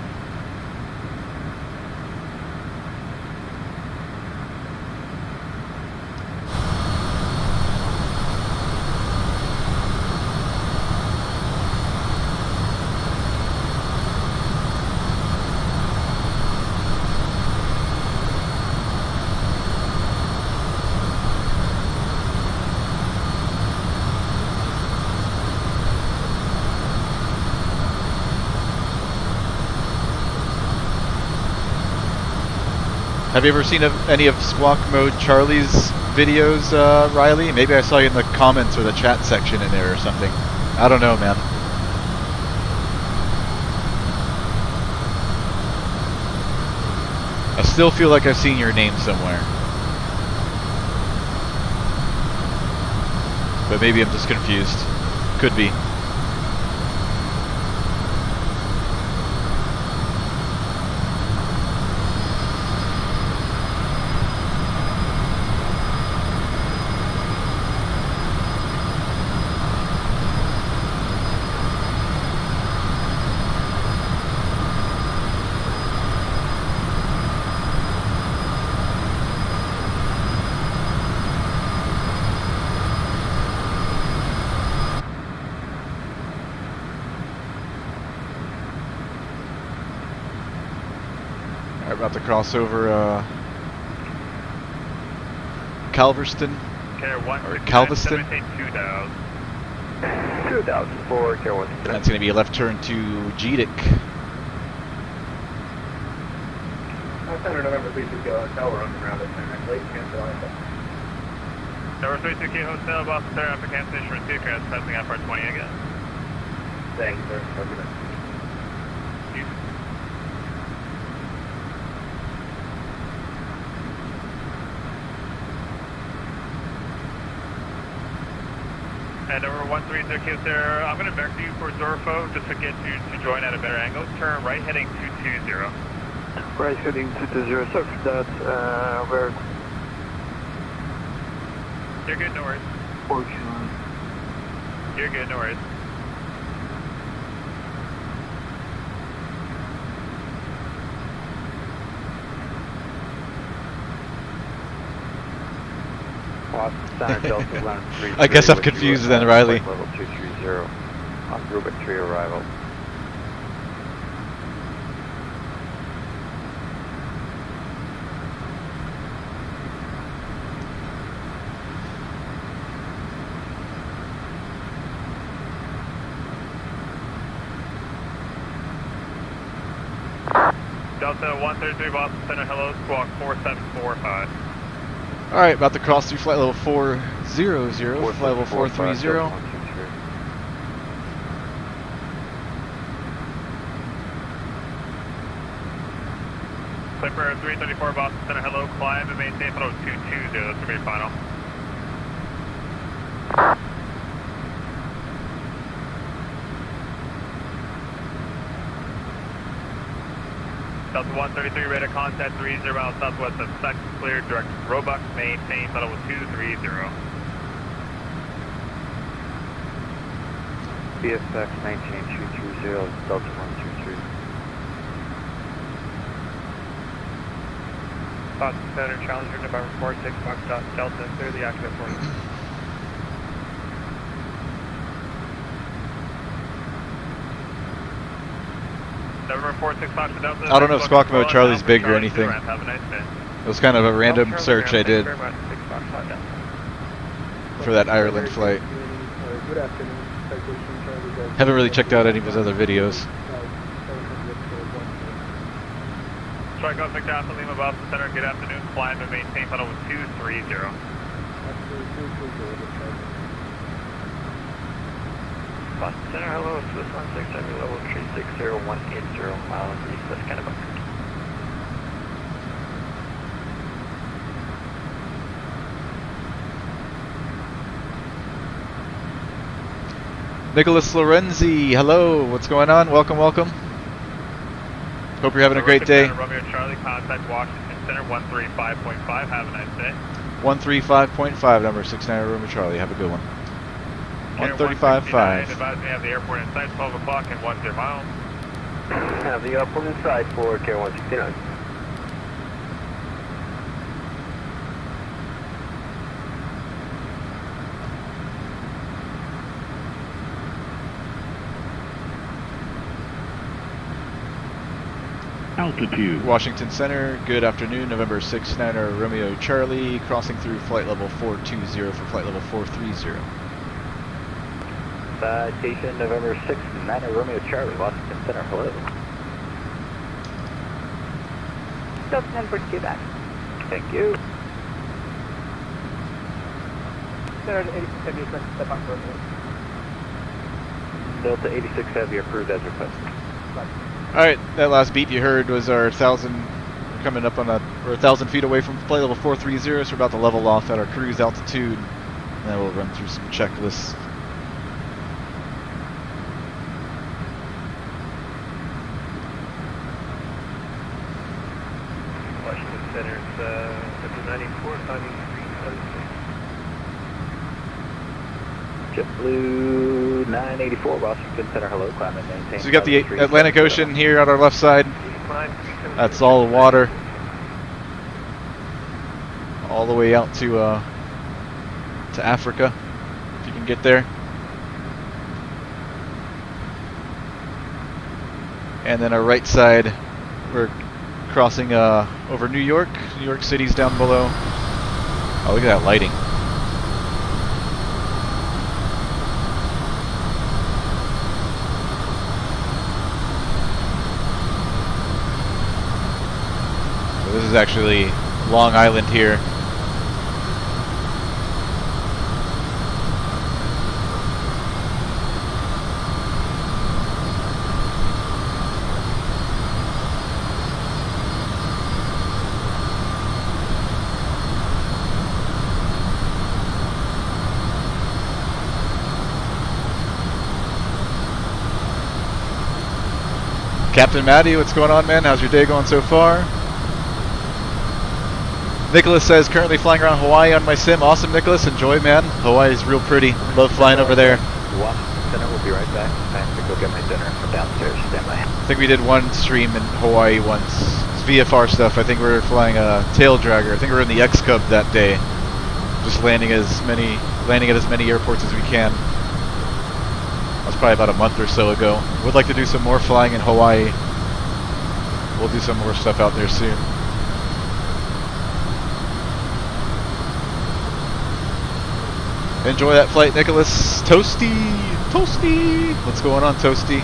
Have you ever seen any of Squawk Mode Charlie's videos, Riley? Maybe I saw you in the comments or the chat section in there or something. I don't know, man. I still feel like I've seen your name somewhere. But maybe I'm just confused. Could be. About to cross over Calverston or Galveston. 2000. 2004, K1. That's going to be a left turn to GEDIC. Number 32K Hotel, Boston Center, after cancellation for 2 cars, pressing IFR 20 again. Thanks, sir. And number 130K, sir, I'm going to vector you for Zorfo just to get you to join at a better angle. Turn right heading 220. Right heading 220, so that's where You're good, no worries. fortune. You're good, no worries. Boston Center, Delta 133. I guess I'm confused then, Riley. Level 230. On Rubik 3 arrival. Delta 133 Boston Center, hello, squawk 4745. Alright, about to cross through flight level 400, flight level 430. Clipper 334 Boston Center, hello, climb and maintain flight level 220, that's going to be your final. Delta 133, radar contact 30 miles southwest of Sex, clear, direct Roebuck, maintain flight level 230. BFX maintain 220, Delta 123. Boston Center, Challenger, November 46, Foxtrot, Delta, clear the active for you. November 46, Foxtrot, Delta. I don't know if squawk mode Charlie's big or anything. Have a nice day. It was kind of a random search I did Thank you very much. 6 Foxtrot, Delta. for that Ireland flight. Good afternoon, Citation Charlie. Haven't really checked out any of his other videos. Strike off McDowell, Lima, Boston Center, good afternoon, climb and maintain flight level 230. Boston Center, hello, Swiss 167, level 360, 180 miles east, that's kind of a... Nicholas Lorenzi, hello, what's going on? Welcome, welcome. Hope you're having a great day. Romeo Charlie, contact Washington Center, 135.5, have a nice day. 135.5, number 69 Romeo Charlie, have a good one. 135.5. Advise me have the airport in sight, 12 o'clock and 10 miles. Have the airport in sight for K169. Altitude. Washington Center, good afternoon, November 69 Romeo Charlie, crossing through flight level 420 for flight level 430. Citation November 6, 9 Romeo Charlie, Washington Center, hello. Delta 10 for Quebec. Thank you. Center 80% step up for me. Delta 86 Heavy approved as requested. Alright, that last beep you heard was our 1,000, coming up on we're 1,000 feet away from flight level 430, so we're about to level off at our cruise altitude. And then we'll run through some checklists. Washington Center's 94, climbing 376. JetBlue 984, Washington Center, hello, climb and maintain. So we got the Atlantic Ocean here on our left side. That's all the water. All the way out to Africa, if you can get there. And then our right side, we're crossing over New York. New York City's down below. Oh, look at that lighting. So this is actually Long Island here. Captain Matty, what's going on, man? How's your day going so far? Nicholas says, currently flying around Hawaii on my sim. Awesome, Nicholas. Enjoy, man. Hawaii's real pretty. Love flying over there. Washington Center, we'll be right back. I have to go get my dinner from downstairs. Stand by. I think we did one stream in Hawaii once. It's VFR stuff. I think we were flying a tail dragger. I think we were in the X-Cub that day. Just landing at as many airports as we can. That was probably about a month or so ago. Would like to do some more flying in Hawaii. We'll do some more stuff out there soon. Enjoy that flight, Nicholas. Toasty! Toasty! What's going on, Toasty?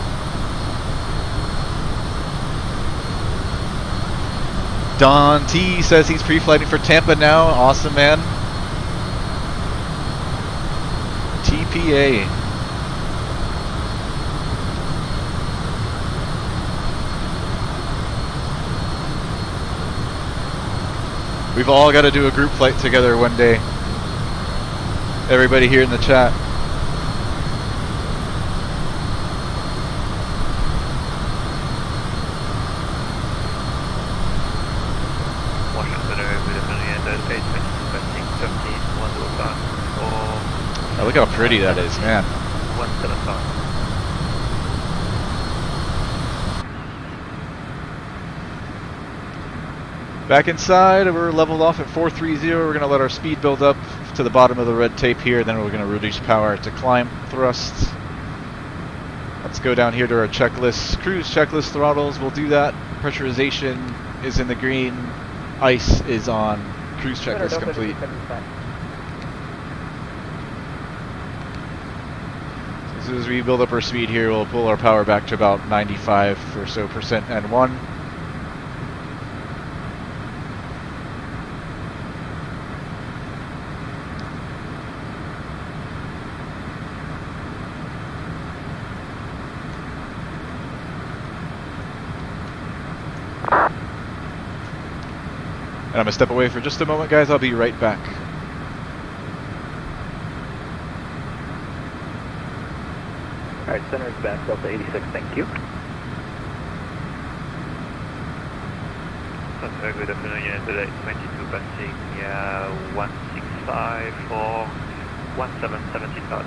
Don T says he's pre-flighting for Tampa now. Awesome, man. TPA. We've all got to do a group flight together one day. Everybody here in the chat. Oh, look how pretty that is, man. 175. Back inside, we're leveled off at 430. We're going to let our speed build up to the bottom of the red tape here, then we're going to reduce power to climb thrust. Let's go down here to our checklist. Cruise checklist throttles, we'll do that. Pressurization is in the green. ICE is on. Cruise checklist complete. As soon as we build up our speed here, we'll pull our power back to about 95 or so percent N1. And I'm going to step away for just a moment, guys. I'll be right back. Alright, center is back, Delta 86, thank you. Good afternoon, United 22 passing 165 for 1775.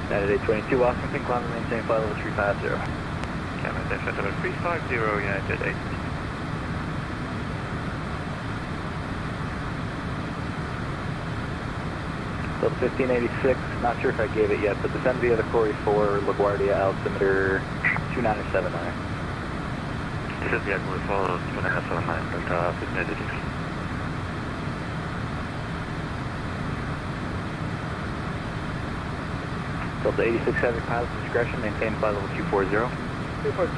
United 22, Washington, climb and maintain flight level 350. Camera dash level 350, United 8. Delta 1586, not sure if I gave it yet, but descend via the Corey 4, LaGuardia, altimeter 2979. Descend via Corey 4, 2979, Delta 1586. Delta 86 Heavy, pilot discretion, maintain flight level 240. 240,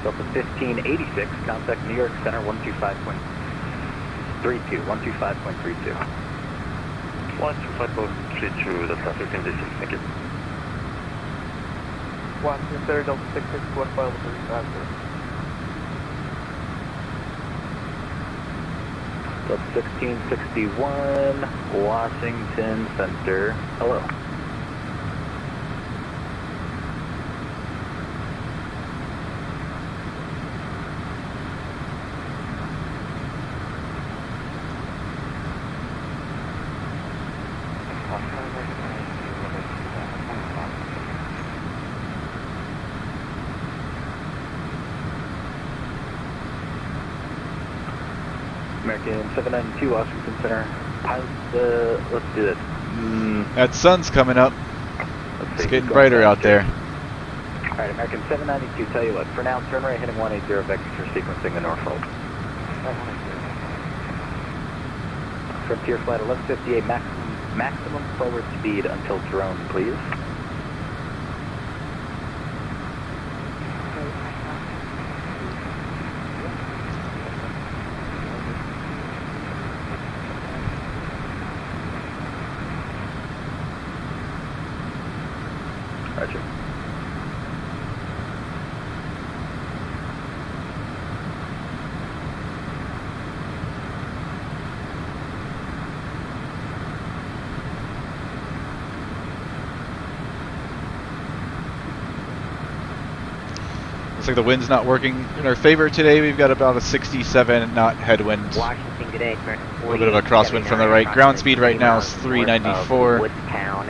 Delta 1586, contact New York Center 125.32. 125 both 32 Delta 13D6, thank you. 123 Delta 66, what file will be faster? Delta 1661, Washington Center. Hello. American 792 Washington Center. Pilot, let's do this. That sun's coming up. Let's It's see, getting going brighter out faster. there. Alright, American 792, tell you what, for now, turn right heading 180, vectors for sequencing the Norfolk. Frontier flight 1158, maximum forward speed until drone, please. Roger. Looks like the wind's not working in our favor today. We've got about a 67 knot headwind. Washington, good day. A little bit of a crosswind from the right. Ground speed right now is 394. Woodstown,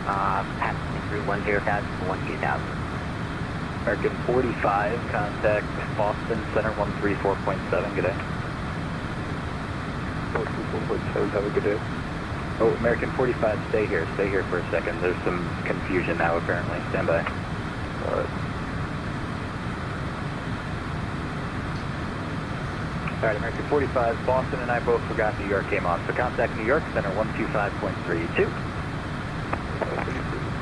passing through 10,000 to 12,000. American 45, contact Boston Center 134.7, good day. 134.7, have a good day. Oh, American 45, stay here for a second. There's some confusion now apparently. Stand by. Alright, American 45, Boston and I both forgot New York came on. So contact New York Center 125.32.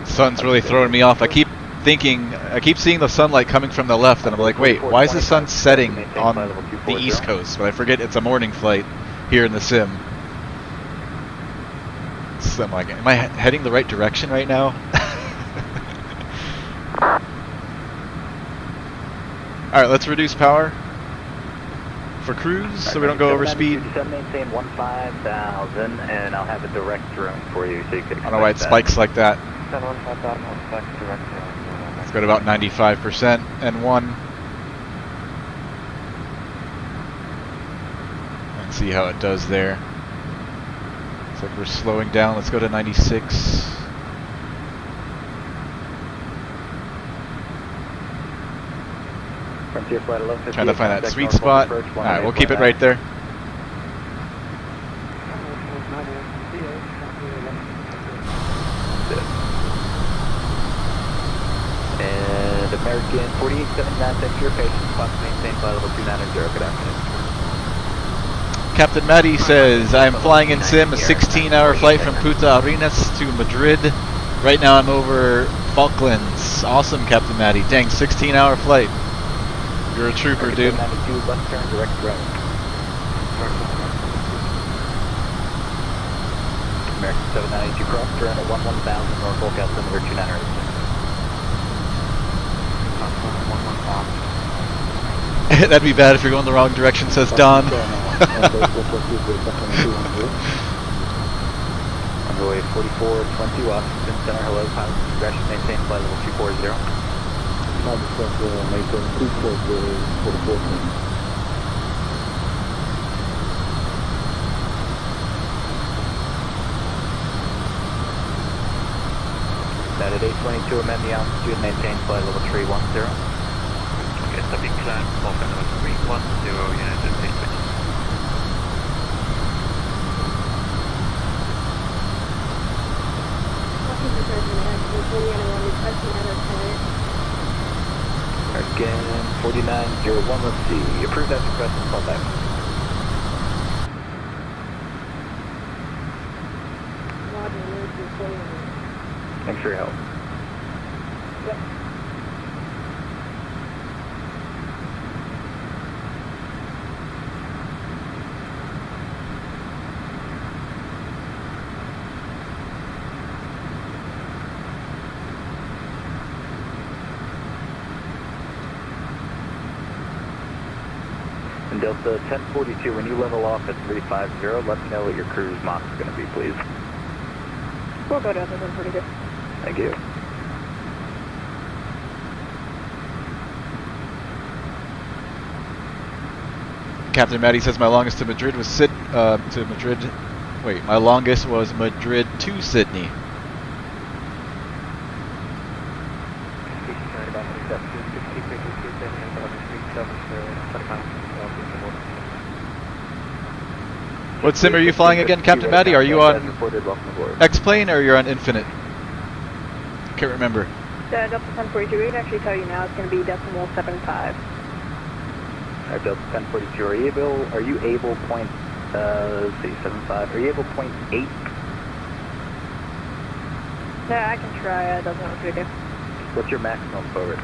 Sun's really throwing me off. I keep seeing the sunlight coming from the left, and I'm like, wait, why is the sun setting on the East Coast? But I forget it's a morning flight here in the sim. So I'm like, am I heading the right direction right now? Alright, let's reduce power for cruise so we don't go over speed. Maintain 15,000, and I'll have a direct drone for you so you can. I don't know why it spikes like that. 15,000, direct drone. It's got about 95% and 1. And see how it does there. Looks like we're slowing down. Let's go to 96. Frontier flight 1158. Trying to find that sweet spot. Alright, we'll keep it right there. And American 4879, thanks for your patience. Clock maintained flight level 290. Good afternoon. Captain Matty says, I'm flying in sim, a 16-hour flight from Punta Arenas to Madrid. Right now I'm over Falklands. Awesome, Captain Matty. Dang, 16-hour flight. You're a trooper, dude. 92, left turn, direct drone. American 792, cross turn at 11,000, Norfolk, altimeter 2906. That'd be bad if you're going the wrong direction, says Don. Underway 4420 Washington Center, hello, pilot discretion, maintain flight level 240. Maintain 240. That at 822, amend the altitude, maintain flight level 310. Okay, stopping climb, open level 310, United 820. Again, 4901, let's see. Approve that request and call back. Thanks for your help. Yep. And Delta 1042, when you level off at 350, let me know what your cruise Mach is going to be, please. We'll go down to 1042. Thank you. Captain Matty says my longest to Madrid was my longest was Madrid to Sydney. What sim are you flying again, Captain Matty? Are you on X-Plane or you're on Infinite? Can't remember. Delta 1042, we can actually tell you now it's going to be decimal 75. Alright, Delta 1042, are you able point, let's see, 75, are you able point 8? Yeah, I can try, it doesn't know what we do. What's your maximum forward?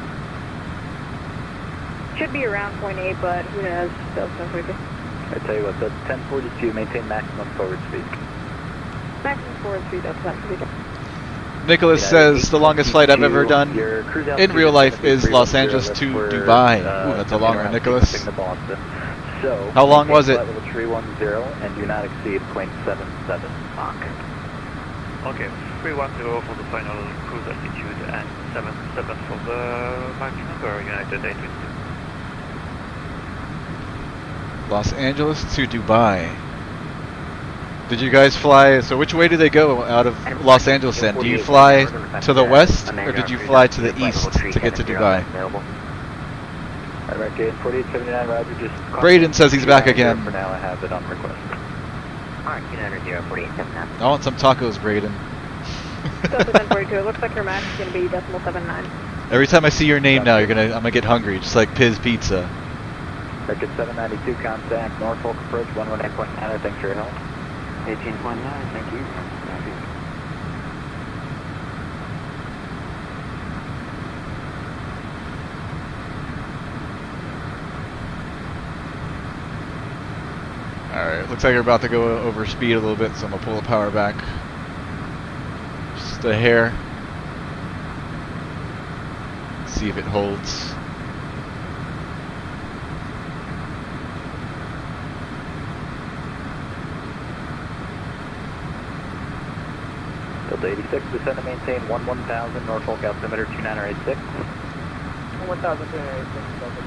Should be around 0.8, but who knows, Delta 1042. I tell you what, Delta 1042, maintain maximum forward speed. Maximum forward speed, Delta 1042. Nicholas says the longest flight I've ever done in real life is Los Angeles to Dubai. Ooh, that's a long one, Nicholas. So, how long was it? Level 310 and do not exceed 0.77 Mach. Okay, 310 for the final cruise altitude and 77 for the maximum or United 822. Los Angeles to Dubai. Did you guys fly, so which way do they go out of Los Angeles then? Do you fly to the west or did you fly to the east to get to Dubai? Alright, 4879, Roger, just... Braden says he's back again. For now, I have it on request. Alright, 4879. I want some tacos, Braden. Delta 1042, it looks like your max is going to be decimal 79. Every time I see your name now, I'm gonna get hungry, just like Piz Pizza. Record 792, contact Norfolk approach 118.9, thanks for your help. 18.9, thank you. Alright, looks like we're about to go over speed a little bit, so I'm gonna pull the power back. Just a hair. See if it holds. Delta 86, descend to maintain 1000, Norfolk altimeter 2986. 1286, Delta.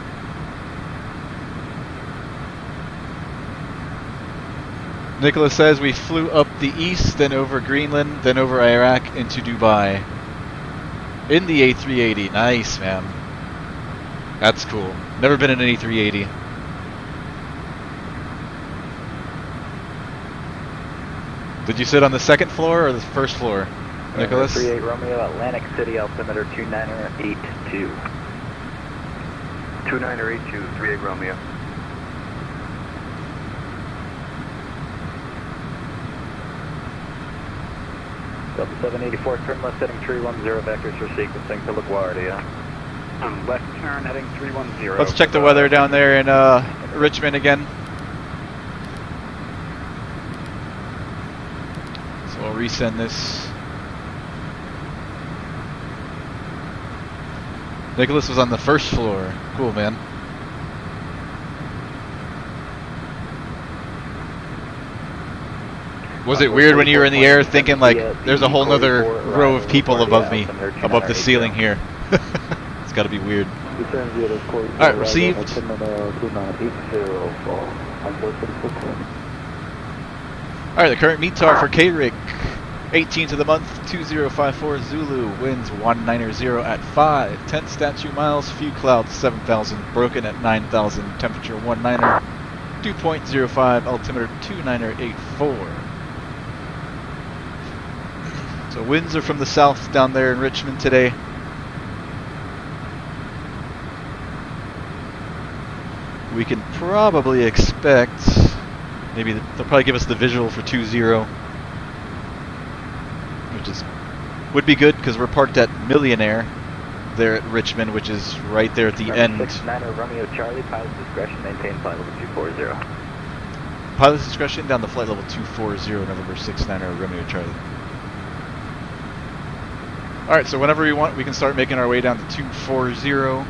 Nicholas says we flew up the east, then over Greenland, then over Iraq into Dubai. In the A380. Nice, man. That's cool. Never been in an A380. Did you sit on the second floor or the first floor, Nicholas? 38 Romeo, Atlantic City, altimeter 2982. 2982, 38 Romeo. Delta 784, turn left heading 310, vectors for sequencing to LaGuardia. Left turn heading 310. Let's check the weather down there in Richmond again. So I'll resend this. Nicholas was on the first floor. Cool, man. Was it weird when you were in the air thinking like there's a whole nother row of people above me, above the ceiling here? It's gotta be weird. Alright, received. Alright, the current meets are for KRIC. 18 to the month, 2054 Zulu, winds 190 at 5, 10 statute miles, few clouds 7,000, broken at 9,000, temperature 19er, 2.05, altimeter 2984. So winds are from the south down there in Richmond today. We can probably expect, maybe they'll probably give us the visual for 20, which would be good because we're parked at Millionaire there at Richmond, which is right there at the end. 69er Romeo Charlie, pilot's discretion, maintain flight level 240. Pilot's discretion down to flight level 240, November 69er Romeo Charlie. Alright, so whenever we want, we can start making our way down to 240.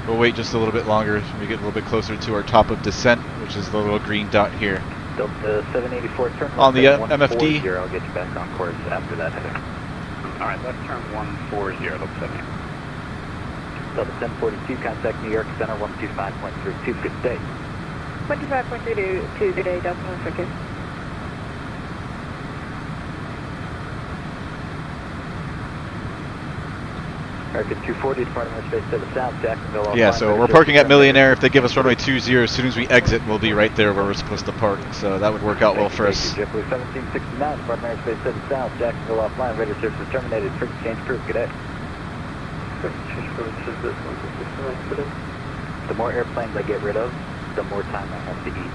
We'll wait just a little bit longer when we get a little bit closer to our top of descent, which is the little green dot here. Delta 784, turn On the left MFD. 140, I'll get you back on course after that heading. Alright, left turn 140, Delta 7. Delta 1042, contact New York Center 125.32, good day. 25.32 today, Delta 150. American 240, Department of Space to the south, Jacksonville. Yeah, so we're parking at Millionaire. If they give us runway 20, as soon as we exit, we'll be right there where we're supposed to park. So that would work out well for us. JetBlue 1769, Department of Space to the south, Jacksonville offline, radar service terminated, frequency change approved, good day. The more airplanes I get rid of, the more time I have to eat.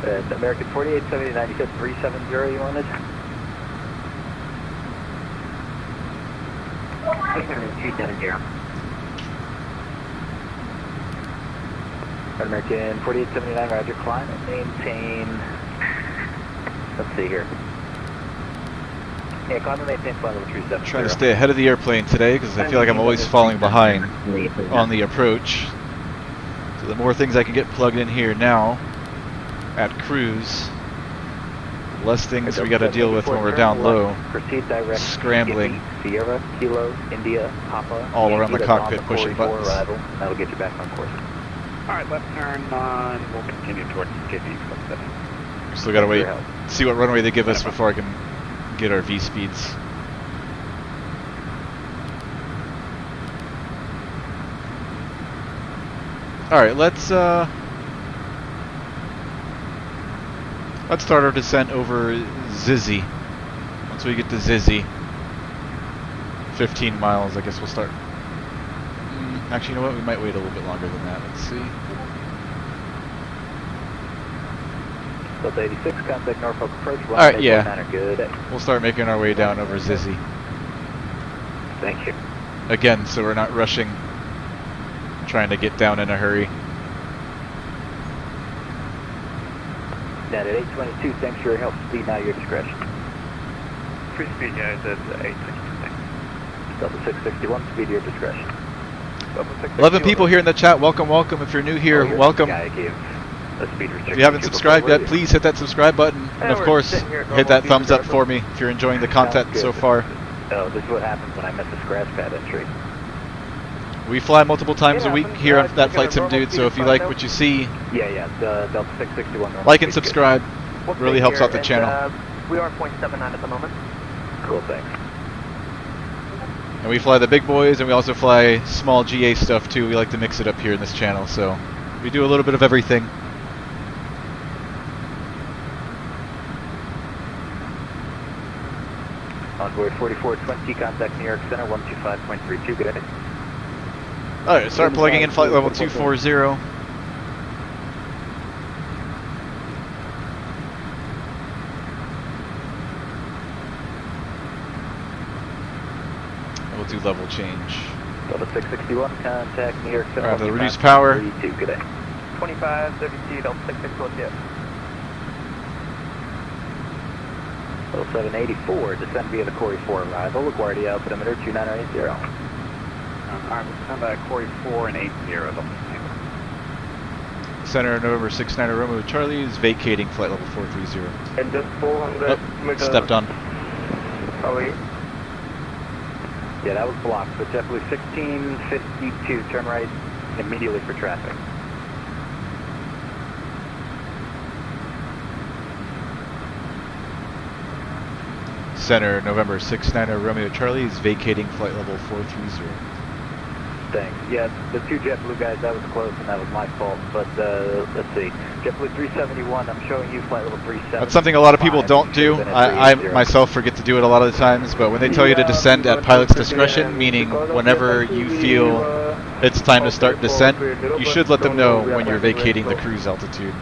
And American 4870, you said 370 you wanted? 270. American 4879, roger, climb and maintain, let's see here. Yeah, climb and maintain flight level 370. Trying to stay ahead of the airplane today because I feel like I'm always falling behind on the approach. So the more things I can get plugged in here now at cruise, the less things we got to deal with when we're down low. Proceed direct. Scrambling. Sierra, Kilo, India, Papa. All around the cockpit on pushing Corey buttons. Arrival, and that'll get you back on course. Alright, left turn on, we'll continue towards KBDL. Still got to wait, see what runway they give us before I can get our V speeds. Alright, let's start our descent over Zizzy. Once we get to Zizzy, 15 miles, I guess we'll start. Actually, you know what? We might wait a little bit longer than that. Let's see. Delta 86, contact Norfolk approach. Alright, yeah. Good. We'll start making our way down over Zizzy. Thank you. Again, so we're not rushing, trying to get down in a hurry. Net at 822, thanks for your help. Speed now, your discretion. Free speed, yeah, it's at 822, thanks. Delta 661, speed your discretion. 11 people here in the chat. Welcome, welcome. If you're new here, welcome. If you haven't subscribed yet, please hit that subscribe button. And of course, hit that thumbs up for me if you're enjoying the content so far. Oh, this is what happens when I miss a scratch pad entry. We fly multiple times a week here on that Flight Sim Dude, so if you like what you see, Yeah, the Delta 661. like and subscribe. Really helps out the channel. We are 0.79 at the moment. Cool, thanks. And we fly the big boys, and we also fly small GA stuff too. We like to mix it up here in this channel, so we do a little bit of everything. Onboard 4420, contact New York Center 125.32, good day. Alright, start plugging in flight level 240. We'll do level change. Delta 661, contact New York Center. Alright, the reduced power. 32, good day. 2532, Delta 661, yeah. Level 784, descend via the Corey 4 arrival, LaGuardia altimeter 2980. Alright, we'll stand by Corey 4 and 80, Delta Center November 69 Romeo Charlie is vacating flight level 430. And just 400 meters. Stepped on. Away. Yeah, that was blocked, but JetBlue 1652, turn right immediately for traffic. Center November 69 Romeo Charlie is vacating flight level 430. Thanks. Yeah, the two JetBlue guys, that was close and that was my fault, but let's see. JetBlue 371, I'm showing you flight level 370. That's something a lot of people don't do. I myself forget to do it a lot of the times, but when they tell you to descend at pilot's discretion, meaning whenever you feel it's time to start descent, you should let them know when you're vacating the cruise altitude.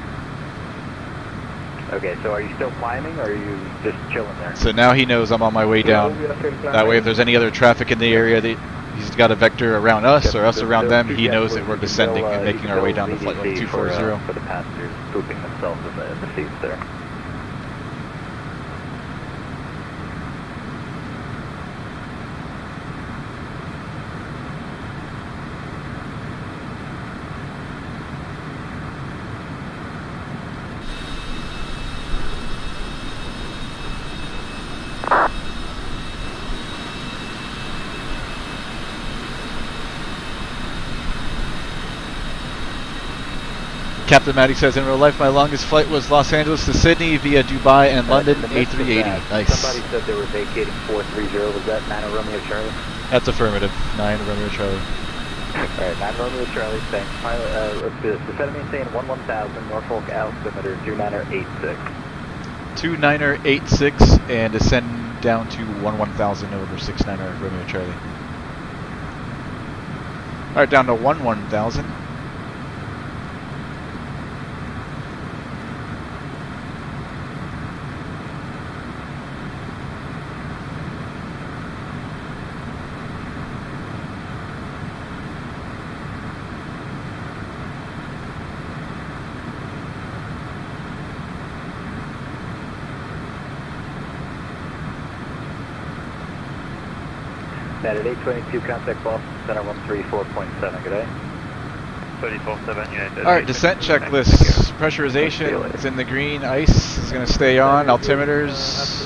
Okay, so are you still climbing or are you just chilling there? So now he knows I'm on my way down. That way if there's any other traffic in the area that he's got a vector around us or us around them, he knows that we're descending and making our way down to flight level 240. For the passengers pooping themselves in the seats there. Captain Matty says, in real life, my longest flight was Los Angeles to Sydney via Dubai and London, A380. Nice. Somebody said they were vacating 430. Was that 9 Romeo Charlie? That's affirmative. 9 Romeo Charlie. Alright, 9 Romeo Charlie, thanks. Pilot, let's do this. Descend and maintain 1000, Norfolk altimeter 2986. 2986 and descend down to 1000 over 69 Romeo Charlie. Alright, down to 1000. At 822, contact Boston Center 134.7, good day. 34-7, United. Alright, descent checklist. Pressurization is in the green. Ice is going to stay on. Altimeters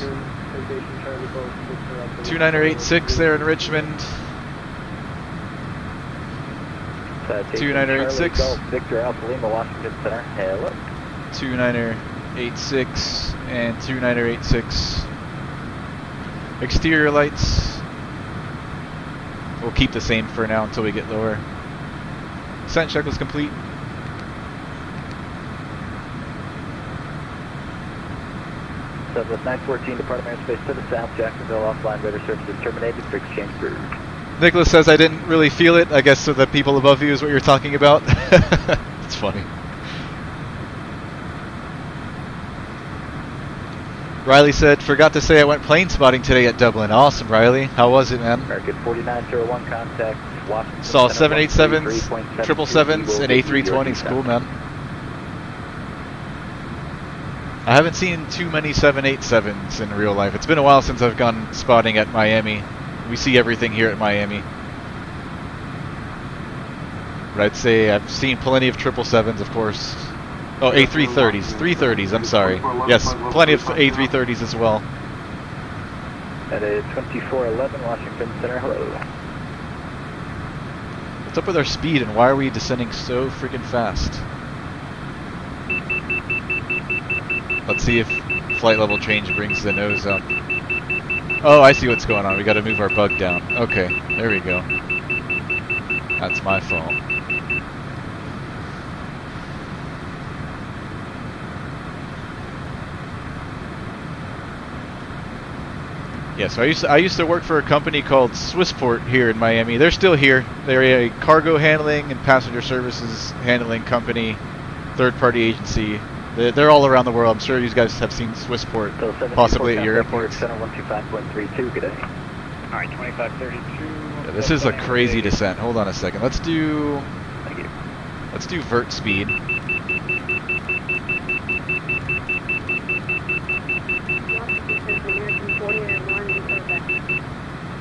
2986 there in Richmond. 2986. Victor Alpha Lima, Washington Center. Hello. 2986 and 2986. Exterior lights. We'll keep the same for now until we get lower. Descent checklist complete. Southwest 914, Department of Airspace to the south, Jacksonville offline radar services terminated for exchange crew. Nicholas says I didn't really feel it. I guess so the people above you is what you're talking about. It's funny. Riley said, forgot to say I went plane spotting today at Dublin. Awesome, Riley. How was it, man? American 4901 contact, Washington. Saw 787s, 777s, and A320s. Cool, man. I haven't seen too many 787s in real life. It's been a while since I've gone spotting at Miami. We see everything here at Miami. But I'd say I've seen plenty of 777s, of course. Oh, A330s. 330s, I'm sorry. Yes, plenty of A330s as well. At 2411 Washington Center, hello. What's up with our speed and why are we descending so freaking fast? Let's see if flight level change brings the nose up. Oh, I see what's going on. We gotta move our bug down. Okay, there we go. That's my fault. Yeah, so I used to work for a company called Swissport here in Miami. They're still here. They're a cargo handling and passenger services handling company, third-party agency. They're all around the world. I'm sure you guys have seen Swissport, possibly at your airports. Center 125.32, good day. Alright, 2532. Yeah, this is a crazy descent. Hold on a second. Let's do vert speed.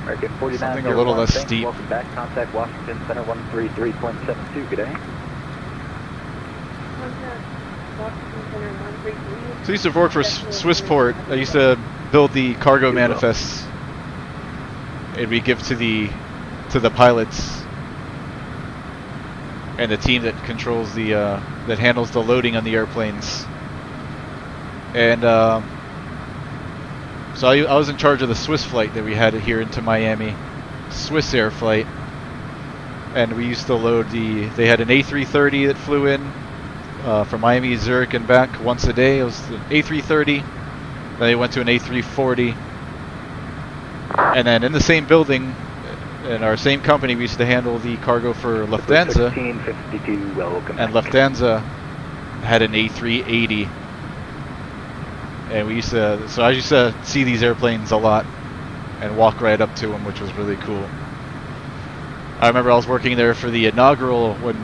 American 49, Something a little less steep. Welcome back. Contact Washington Center 133.72. Good day. So I used to work for Swissport. I used to build the cargo manifests, and we give to the pilots and the team that controls the that handles the loading on the airplanes. And so I was in charge of the Swiss flight that we had here into Miami, Swiss Air flight, and we used to load they had an A330 that flew in from Miami, Zurich, and back once a day. It was the A330. Then they went to an A340, and then in the same building, in our same company, we used to handle the cargo for Lufthansa. 1652, welcome. And Lufthansa had an A380. And I used to see these airplanes a lot and walk right up to them, which was really cool. I remember I was working there for the inaugural when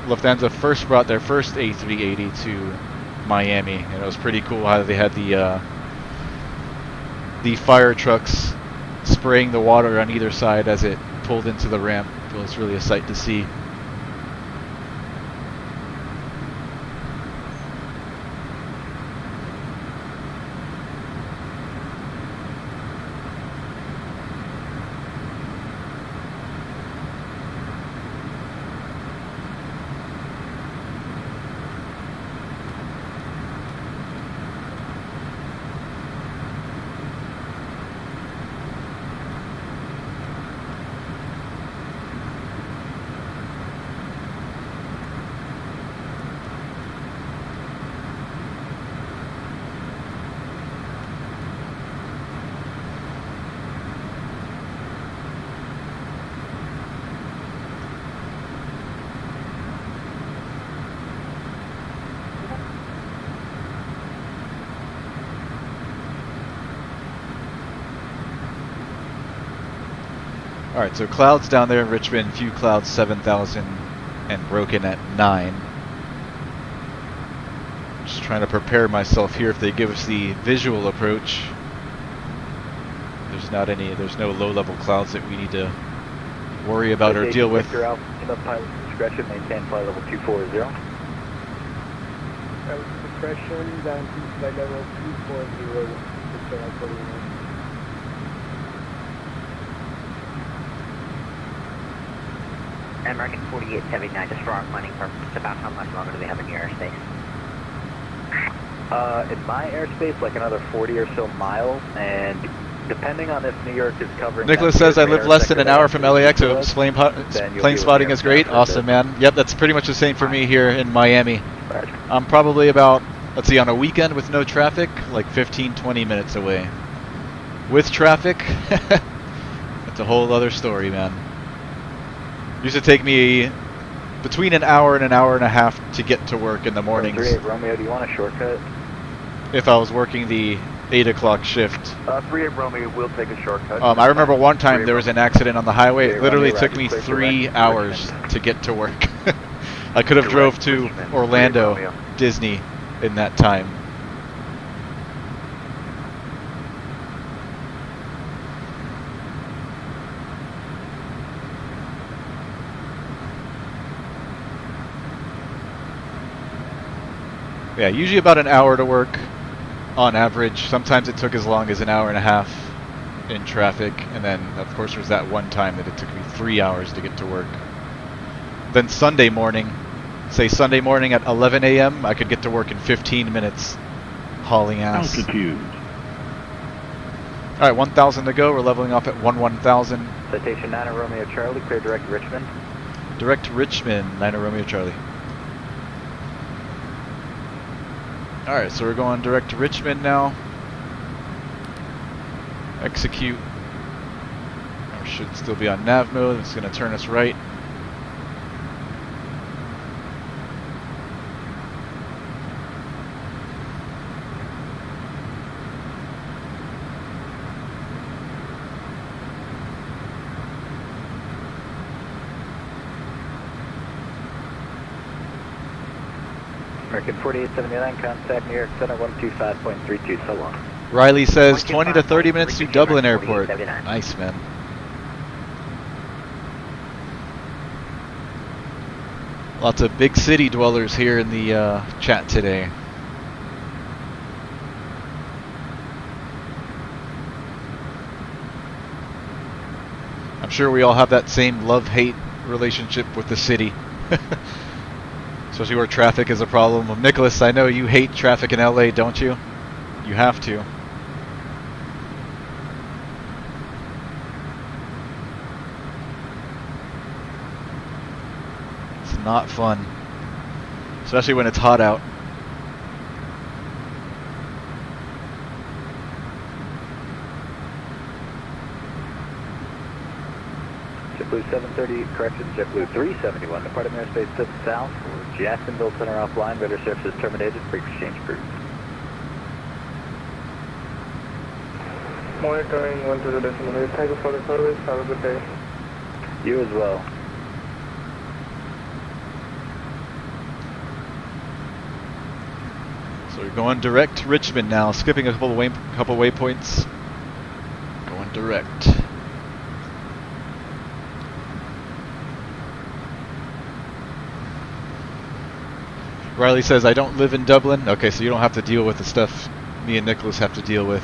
Lufthansa first brought their first A380 to Miami, and it was pretty cool how they had the fire trucks spraying the water on either side as it pulled into the ramp. It was really a sight to see. Alright, so clouds down there in Richmond, few clouds 7,000 and broken at 9. Just trying to prepare myself here if they give us the visual approach. There's no low-level clouds that we need to worry about or deal with. Victor Alpha, pilot discretion, maintain flight level 240. Pilot discretion, down to flight level 240, Victor Alpha Lima. American 4879, just for our planning purposes, about how much longer do we have in your airspace? In my airspace, like another 40 or so miles, and depending on if New York is covering... Nicholas says, I live less than an hour from LAX, so plane spotting is great. Awesome, man. Yep, that's pretty much the same for me here in Miami. I'm probably about, let's see, on a weekend with no traffic, like 15, 20 minutes away. With traffic, that's a whole other story, man. Used to take me between an hour and a half to get to work in the mornings. 38 Romeo, do you want a shortcut? If I was working the 8 o'clock shift. 38 Romeo will take a shortcut. I remember one time there was an accident on the highway. It literally took me 3 hours to get to work. I could have drove to Orlando Disney in that time. Yeah, usually about an hour to work on average. Sometimes it took as long as an hour and a half in traffic, and then of course there's that one time that it took me 3 hours to get to work. Then Sunday morning, say Sunday morning at 11 a.m., I could get to work in 15 minutes hauling ass. Altitude. Alright, 1,000 to go. We're leveling off at 1,000. Citation 9 Romeo Charlie, clear direct to Richmond. Direct to Richmond, 9 Romeo Charlie. Alright, so we're going direct to Richmond now. Execute. Or should still be on nav mode. It's going to turn us right. American 4879, contact New York Center 125.32, so long. Riley says 20 to 30 minutes to Dublin Airport. Nice, man. Lots of big city dwellers here in the chat today. I'm sure we all have that same love-hate relationship with the city. Especially where traffic is a problem. Nicholas, I know you hate traffic in LA, don't you? You have to. It's not fun. Especially when it's hot out. JetBlue 730, correction, JetBlue 371, departing airspace to the south for Jacksonville Center offline, radar service terminated, for exchange cruise. Monitoring 120.8, thank you for the service, have a good day. You as well. So we're going direct to Richmond now, skipping a couple waypoints. Going direct. Riley says, I don't live in Dublin. Okay, so you don't have to deal with the stuff me and Nicholas have to deal with.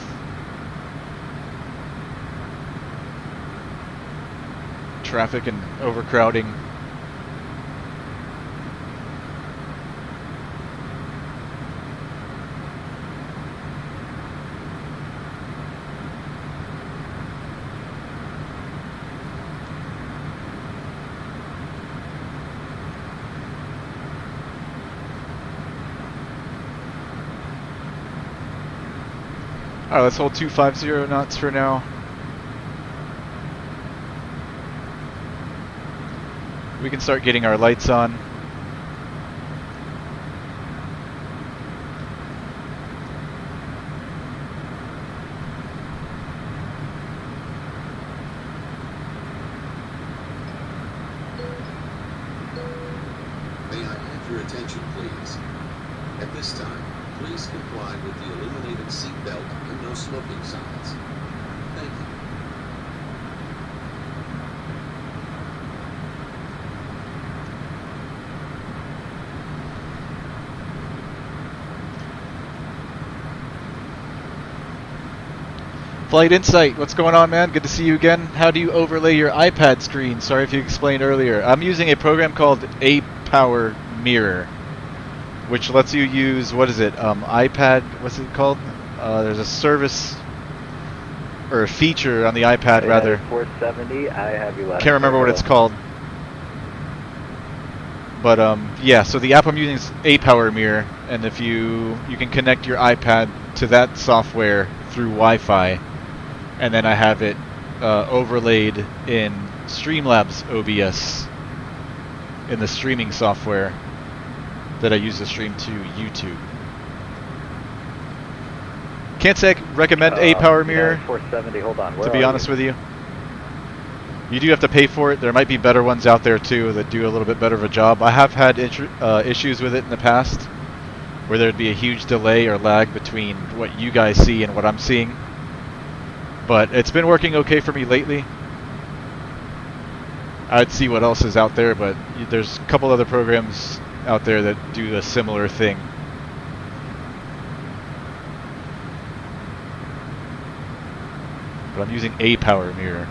Traffic and overcrowding. Alright, let's hold 250 knots for now. We can start getting our lights on. your attention, please. At this time, please comply with the illuminated seat belt and no smoking signs. Thank you. Flight Insight, what's going on, man? Good to see you again. How do you overlay your iPad screen? Sorry if you explained earlier. I'm using a program called ApowerMirror, which lets you use, what is it, iPad, what's it called? There's a service, or a feature on the iPad, rather. 470, I have you left. Can't remember what it's called. But, yeah, so the app I'm using is ApowerMirror, and if you can connect your iPad to that software through Wi-Fi, and then I have it overlaid in Streamlabs OBS in the streaming software that I use to stream to YouTube. Can't say I recommend ApowerMirror, 470, hold on. to be honest with you. You do have to pay for it. There might be better ones out there too that do a little bit better of a job. I have had issues with it in the past, where there'd be a huge delay or lag between what you guys see and what I'm seeing. But it's been working okay for me lately. I'd see what else is out there, but there's a couple other programs out there that do a similar thing. But I'm using ApowerMirror.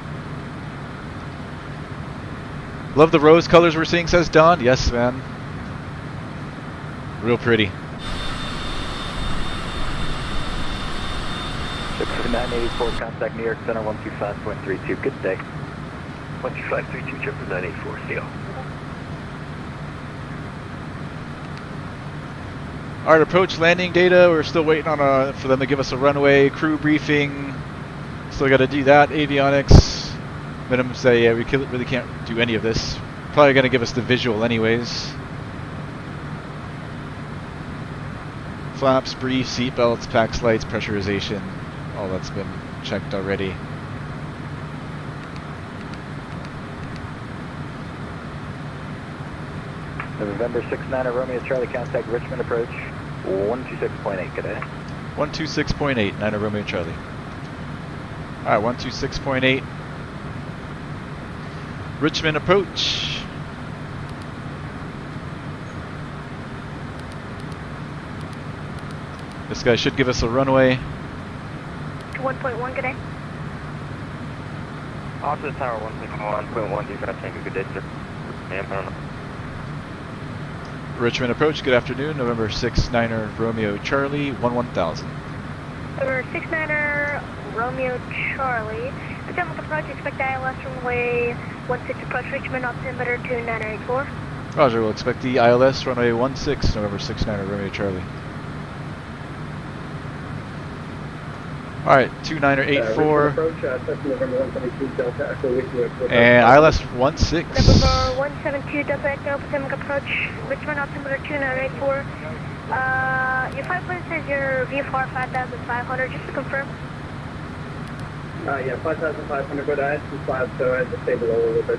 Love the rose colors we're seeing, says Don. Yes, man. Real pretty. 984, contact New York Center 125.32. Good day. 12532, Jumper 984, seal. Alright, approach landing data. We're still waiting on for them to give us a runway crew briefing. Still got to do that. Avionics. Minimum say, yeah, we really can't do any of this. Probably going to give us the visual anyways. Flaps, brief, seatbelts, pax lights, pressurization. All that's been checked already. November 69 Romeo Charlie, contact Richmond approach 126.8, good day. 126.8, 9 Romeo Charlie. Alright, 126.8. Richmond approach. This guy should give us a runway. 1.1, good day. Officer Tower 1.1, you got tank, good day, sir. Ma'am, I don't know. Richmond approach, good afternoon. November 69er Romeo Charlie, 11000. November 69er Romeo Charlie. Potomac approach, expect ILS runway 16 approach Richmond, altimeter 2984. Roger, we'll expect the ILS runway 16, November 69er Romeo Charlie. Alright, 2984. And ILS 16. November 172 Delta Echo, Potomac approach, Richmond, altimeter 2984. Your flight plan says your VFR 5500, just to confirm. Yeah, 5,500, go to IS-5, so I just stay below a little bit.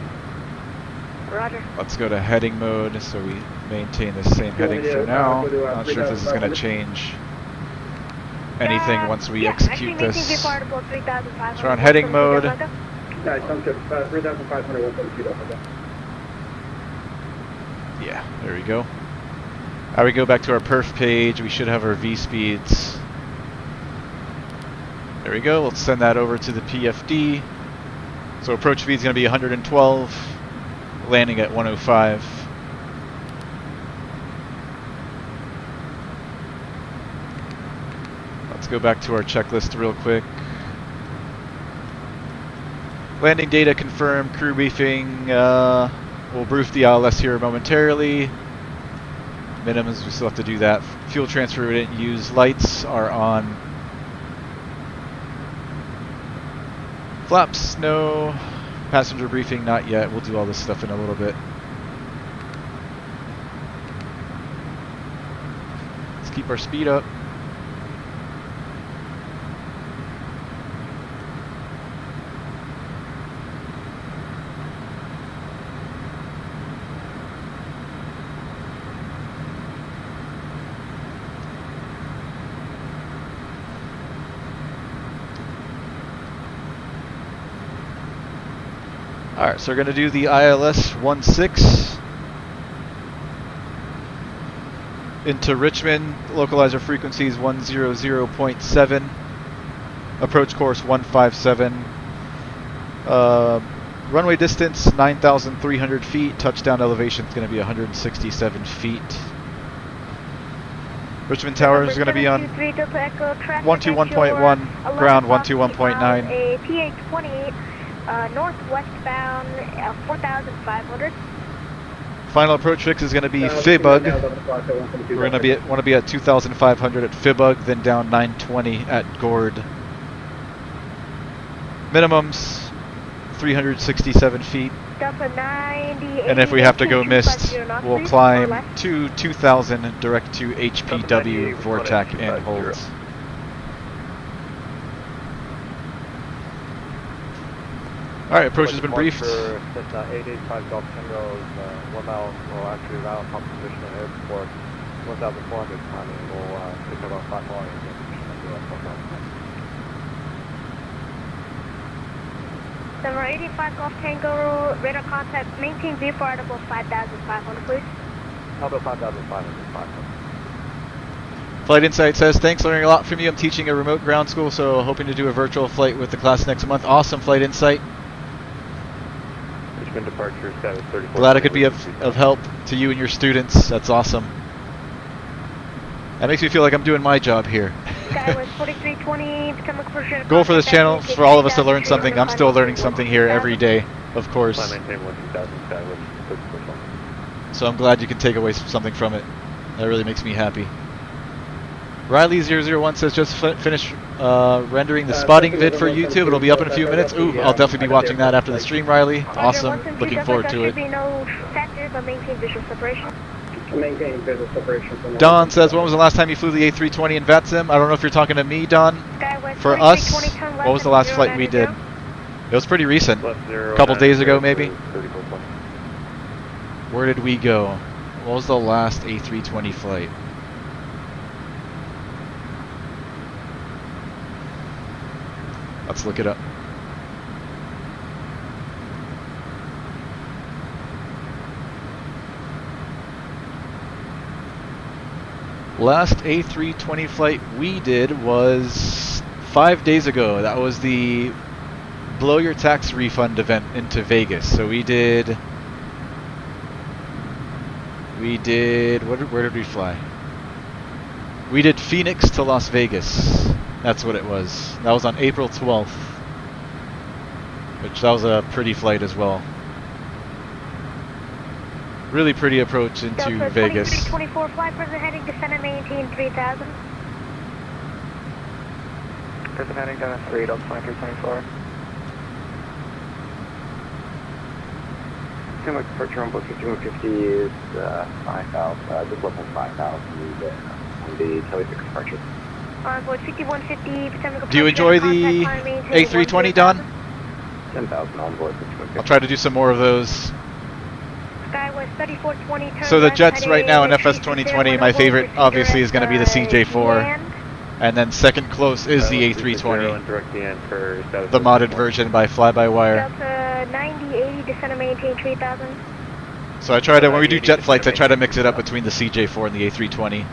Roger. Let's go to heading mode so we maintain the same heading for now. Not sure if this is going to change anything once we execute this. So we're on heading mode. Yeah, there we go. Now we go back to our perf page. We should have our V speeds. There we go. Let's send that over to the PFD. So approach speed is going to be 112, landing at 105. Let's go back to our checklist real quick. Landing data confirmed, crew briefing. We'll brief the ILS here momentarily. Minimums, we still have to do that. Fuel transfer we didn't use. Lights are on. Flaps, no. Passenger briefing, not yet. We'll do all this stuff in a little bit. Let's keep our speed up. Alright, so we're going to do the ILS 16 into Richmond. Localizer frequencies 100.7. Approach course 157. Runway distance 9,300 feet. Touchdown elevation is going to be 167 feet. Richmond Tower is going to be on 121.1, ground 121.9. A TH-28 northwestbound 4,500. Final approach fix is going to be Fibug. We're going to want to be at 2,500 at Fibug, then down 920 at Gord. Minimums 367 feet. Delta 90, And if we have to go mist, we'll climb to 2,000 direct to HPW, Vortac, and holds. Alright, approach has been briefed. Cessna 885 Golf Tango is 1 mile, well actually around top position at airport, 1,400 climbing, we'll pick up our 5 more and then Number 85 Golf Tango, radar contact, maintain VFR at above 5,500, please. About 5,500. Flight Insight says, thanks, learning a lot from you. I'm teaching a remote ground school, so hoping to do a virtual flight with the class next month. Awesome, Flight Insight. Richmond departure status 34. Glad I could be of help to you and your students. That's awesome. That makes me feel like I'm doing my job here. Goal for this channel is for all of us to learn something. I'm still learning something here every day, of course. So I'm glad you can take away something from it. That really makes me happy. Riley001 says, just finished rendering the spotting vid for YouTube. It'll be up in a few minutes. Ooh, I'll definitely be watching that after the stream, Riley. Awesome. Looking forward to it. Don says, when was the last time you flew the A320 in VATSIM? I don't know if you're talking to me, Don. For us, what was the last flight we did? It was pretty recent. A couple days ago, maybe. Where did we go? What was the last A320 flight? Let's look it up. Last A320 flight we did was 5 days ago. That was the Blow Your Tax Refund event into Vegas. So we did, where did we fly? We did Phoenix to Las Vegas. That's what it was. That was on April 12th. Which, that was a pretty flight as well. Really pretty approach into Delta Vegas. 2324, fly present heading descend and maintain 3,000. Present heading down at 3, Delta 2324. Seems like departure on board 5150 is 5,000, just level 5,000 on the Tele6 departure. On board 5150, do you enjoy the A320, Don? 10,000 on board 5150. I'll try to do some more of those. Skywest 3420, So the jets right now in FS 2020, my favorite obviously is going to be the CJ4. And then second close is the A320. The modded version by fly-by-wire. Delta 9080, descend and maintain 3,000. So I try to, when we do jet flights, I try to mix it up between the CJ4 and the A320.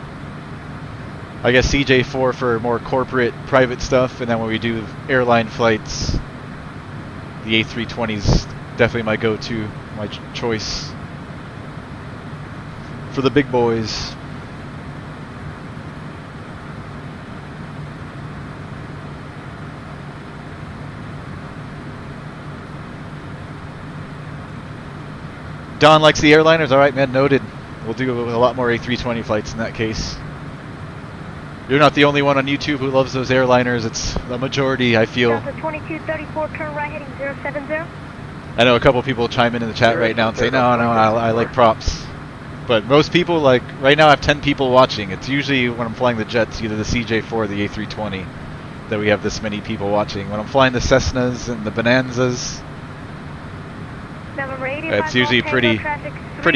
I guess CJ4 for more corporate, private stuff, and then when we do airline flights, the A320's definitely my go-to, my choice for the big boys. Don likes the airliners. All right, man, noted. We'll do a lot more A320 flights in that case. You're not the only one on YouTube who loves those airliners. It's the majority, I feel. Delta 2234, turn right heading 070. I know a couple people chime in the chat right now and say, no, I like props. But most people, like, right now I have 10 people watching. It's usually when I'm flying the jets, either the CJ4 or the A320, that we have this many people watching. When I'm flying the Cessnas and the Bonanzas, it's usually pretty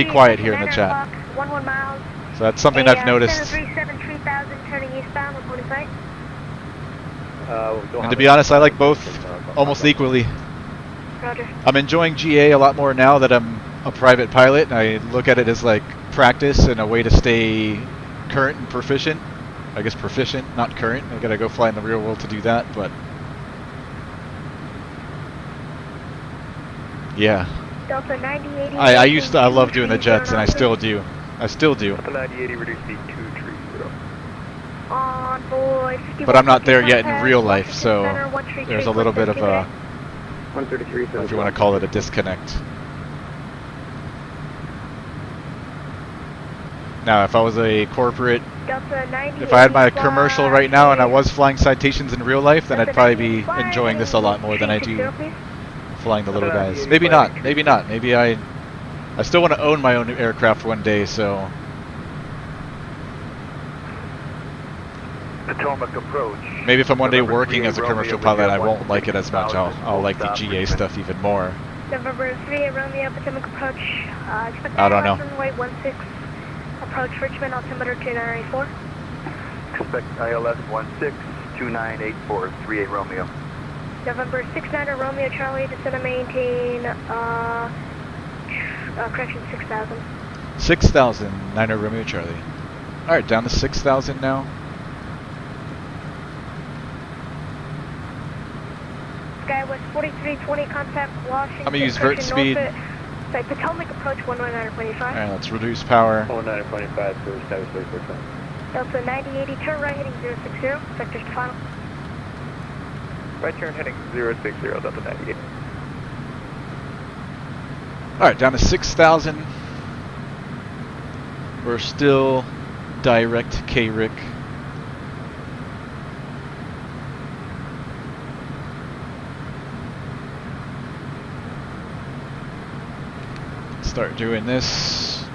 quiet here in the chat. 11 miles. So that's something I've noticed. 737 3000 turning eastbound, reporting site. And to be honest, I like both almost equally. Roger. I'm enjoying GA a lot more now that I'm a private pilot, and I look at it as like practice and a way to stay current and proficient. I guess proficient, not current. I gotta go fly in the real world to do that, but yeah. Delta 9080. I love doing the jets, and I still do. Delta 9080, reduce speed 230. On board. But I'm not there yet in real life, so there's a little bit of a, 133. if you want to call it a disconnect. Now, if I was a corporate, if I had my commercial right now and I was flying citations in real life, then I'd probably be enjoying this a lot more than I do flying the little guys. Maybe not. Maybe I still want to own my own aircraft one day, so. Potomac approach. Maybe if I'm one day working as a commercial pilot, I won't like it as much. I'll like the GA stuff even more. November 3 Romeo, Potomac approach. Expect I don't know. runway 16. Approach Richmond, altimeter 2984. Expect ILS 16, 2984, 38 Romeo. November 69 Romeo, Charlie, descend and maintain, correction, 6,000. 6,000, 90 Romeo Charlie. Alright, down to 6,000 now. Skywest 4320, contact Washington. I'm gonna use vert speed. Sorry, Potomac approach 119.25. Alright, let's reduce power. 19.25 to establish 30%. Delta 9080, turn right heading 060, sectors to final. Right turn heading 060, Delta 98. Alright, down to 6,000. We're still direct KRIC. Start doing this.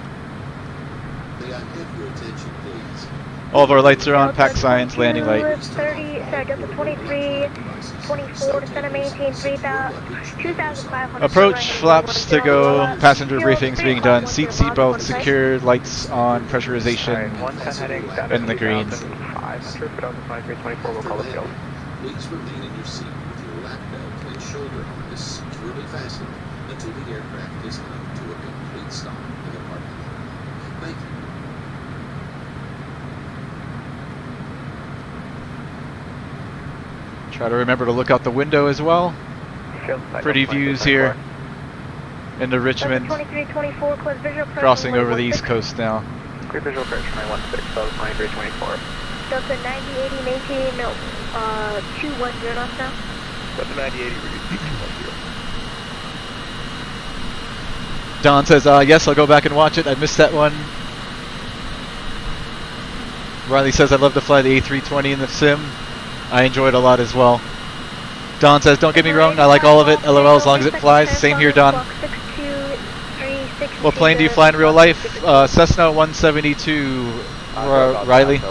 May I have your attention, please? All of our lights are on. Pack signs, landing light. 30, sorry, Delta 2324, descend and maintain 2,500. Approach flaps to go. Passenger briefings being done. Seatbelt secured. Lights on. Pressurization in the green. Please remain in your seat with your lap belt and shoulder harness securely fastened until the aircraft is come to a complete stop in the parking lot. Thank you. Try to remember to look out the window as well. Pretty views here into Richmond. 2324, close visual approach. Crossing over the East Coast now. Clear visual approach, 916, Delta 2324. Delta 9080, maintain 210 knots now. Delta 9080, reduce speed 210. Don says, yes, I'll go back and watch it. I missed that one. Riley says, I'd love to fly the A320 in the sim. I enjoy it a lot as well. Don says, don't get me wrong, I like all of it. LOL, as long as it flies. Same here, Don. What plane do you fly in real life? Cessna 172, Riley.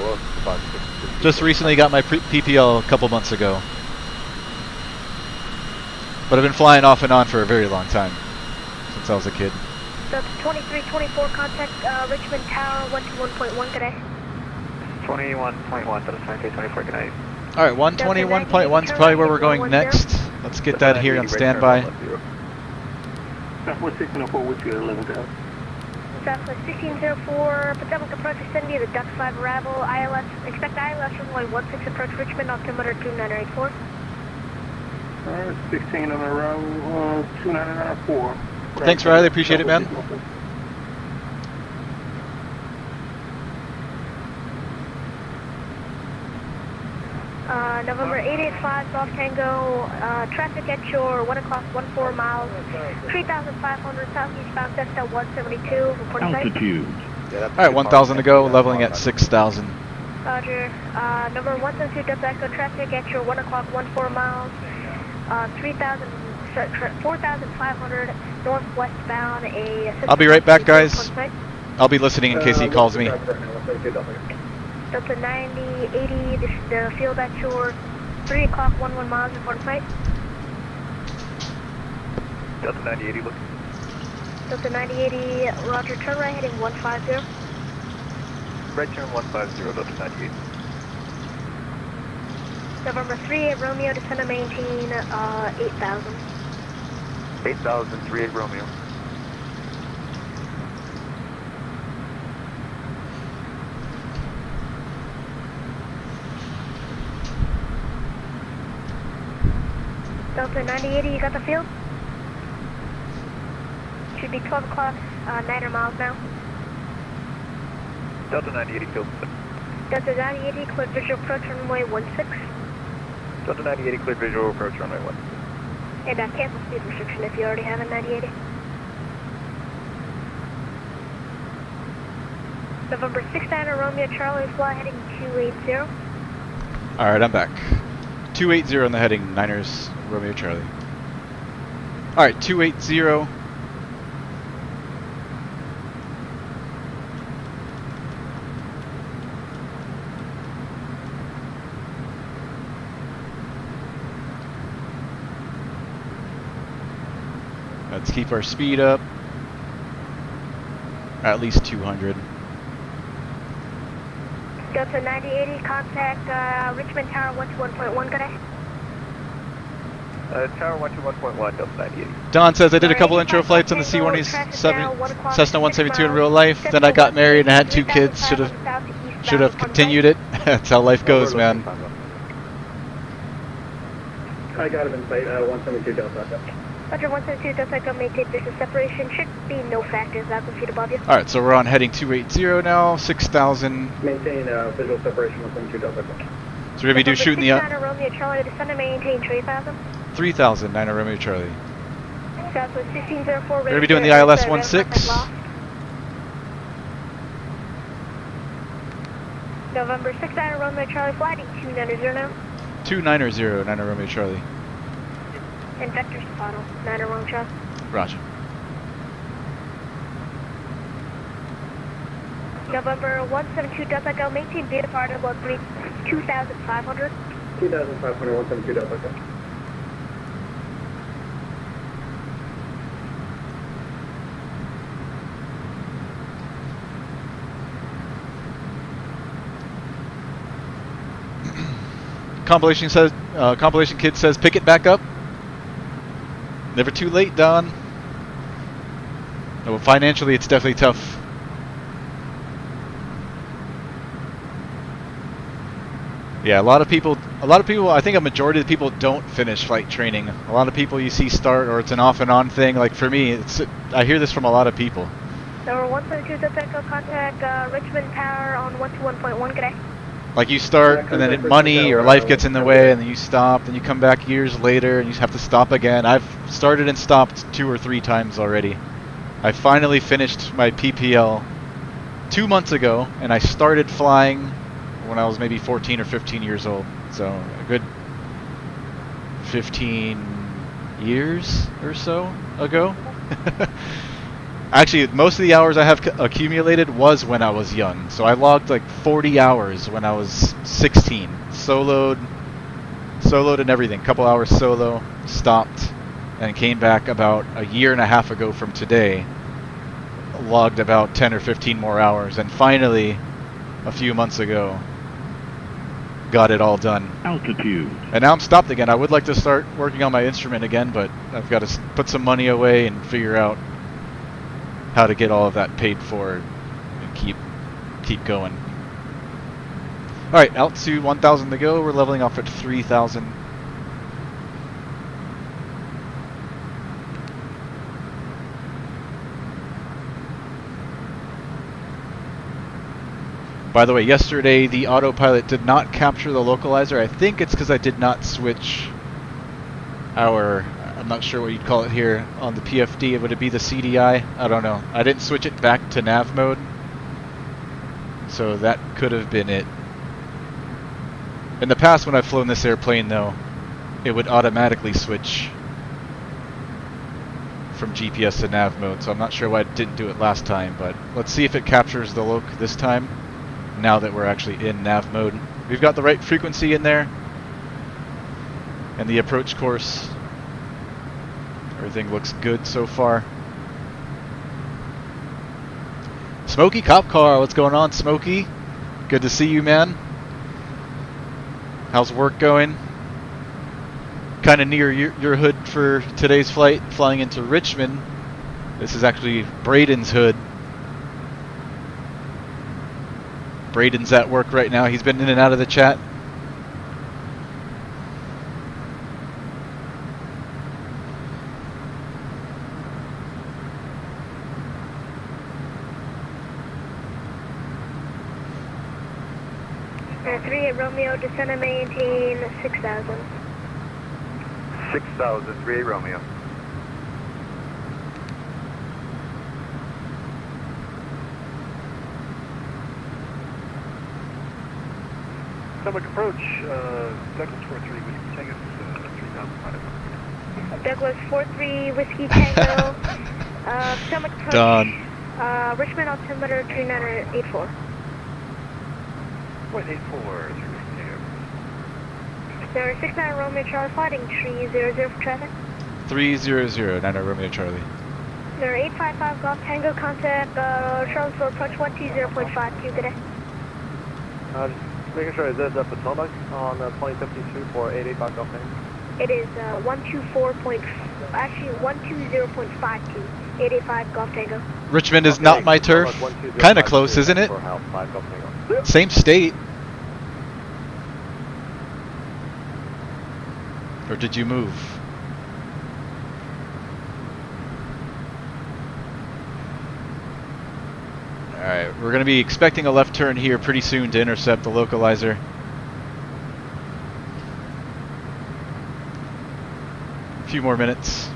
Just recently got my PPL a couple months ago. But I've been flying off and on for a very long time. Since I was a kid. Delta 2324, contact Richmond Tower 121.1 today. 21.1, Delta 2324, good night. Alright, 121.1 is probably where we're going next. Let's get that here on standby. Southwest 1604, what's your 11 down? Southwest 1604, Potomac approach, extend via the Duck 5 arrival, ILS, expect ILS runway 16 approach Richmond, altimeter 2984. 16 on the row, 2994. Thanks, Riley. Appreciate it, man. November 885, Golf Tango, traffic at your 1 o'clock, 14 miles, 3,500 southeastbound Cessna 172, reporting site. Altitude. Alright, 1,000 to go, leveling at 6,000. Roger. Number 172, Delta Echo, traffic at your 1 o'clock, 14 miles, 4,500 northwestbound. I'll be right back, guys. I'll be listening in case he calls me. Delta 9080, this is the field at your 3 o'clock, 11 miles, report flight. Delta 9080, look. Delta 9080, roger, turn right heading 150. Right turn 150, Delta 98. November 3 Romeo, descend and maintain 8,000. 8038 Romeo. Delta 9080, you got the field? Should be 12 o'clock, 9 miles now. Delta 9080 field. Delta 9080, clear visual approach runway 16. Delta 9080 clear visual approach runway 16. And cancel speed restriction if you already have a 9080. November 69 Romeo Charlie, fly heading 280. Alright, I'm back. 280 on the heading, Niners, Romeo Charlie. Alright, 280. Let's keep our speed up. At least 200. Delta 9080, contact Richmond Tower 121.1, good day. Tower 121.1, Delta 9080. Don says I did a couple intro flights on the C-127, Cessna 172 in real life. Then I got married and had 2 kids. Should have continued it. That's how life goes, man. I got him in sight, 172 Delta. Roger, 172 Delta, go maintain visual separation. Should be no factors, 1,000 feet above you. Alright, so we're on heading 280 now, 6,000. Maintain visual separation, 172 Delta. So we're going to be doing shooting the... Romeo Charlie, descend and maintain 3,000. 3,000, 9 Romeo Charlie. Southwest 1604. We're going to be doing the ILS 16. November 69 Romeo Charlie, flighting 290 now. 290, 9 Romeo Charlie. And vector final, 9 Romeo Charlie. Roger. November 172 Delta, go maintain VFR to about 2,500. 2,500, 172 Delta. Compilation Kid says, pick it back up. Never too late, Don. Well, financially, it's definitely tough. Yeah, a lot of people, I think a majority of the people don't finish flight training. A lot of people you see start, or it's an off and on thing. Like for me, I hear this from a lot of people. Number 172 Delta, contact Richmond Tower on 121.1, good day. Like you start, and then money or life gets in the way, and then you stop, and you come back years later, and you have to stop again. I've started and stopped 2 or 3 times already. I finally finished my PPL 2 months ago, and I started flying when I was maybe 14 or 15 years old. So a good 15 years or so ago. Actually, most of the hours I have accumulated was when I was young. So I logged like 40 hours when I was 16. Soloed and everything. Couple hours solo, stopped, and came back about a year and a half ago from today. Logged about 10 or 15 more hours. And finally, a few months ago, got it all done. Altitude. And now I'm stopped again. I would like to start working on my instrument again, but I've got to put some money away and figure out how to get all of that paid for and keep going. Alright, altitude 1,000 to go. We're leveling off at 3,000. By the way, yesterday the autopilot did not capture the localizer. I think it's because I did not switch our... I'm not sure what you'd call it here on the PFD. Would it be the CDI? I don't know. I didn't switch it back to nav mode, so that could have been it. In the past, when I've flown this airplane, though, it would automatically switch from GPS to nav mode, so I'm not sure why it didn't do it last time, but let's see if it captures the loc this time, now that we're actually in nav mode. We've got the right frequency in there, and the approach course. Everything looks good so far. Smokey Cop Car, what's going on, Smokey? Good to see you, man. How's work going? kind of near your hood for today's flight, flying into Richmond. This is actually Braden's hood. Braden's at work right now. He's been in and out of the chat. Air 38 Romeo, descend and maintain 6,000. 6,000, 38 Romeo. Stomach approach, Douglas 43, Whiskey Tango, 3,500. Douglas 43, Whiskey Tango, stomach approach. Done. Richmond altimeter 3984. 0.84, 3 Whiskey Tango. There 69 Romeo Charlie, fighting 300 for traffic. 300, 90 Romeo Charlie. There 855 Golf Tango, contact Charlottesville approach 120.52, good day. Just making sure, is that the Potomac on 2052 for 885 Golf Tango? It is 120.52, 885 Golf Tango. Richmond is not my turf. Kind of close, isn't it? Same state. Or did you move? Alright, we're going to be expecting a left turn here pretty soon to intercept the localizer. A few more minutes.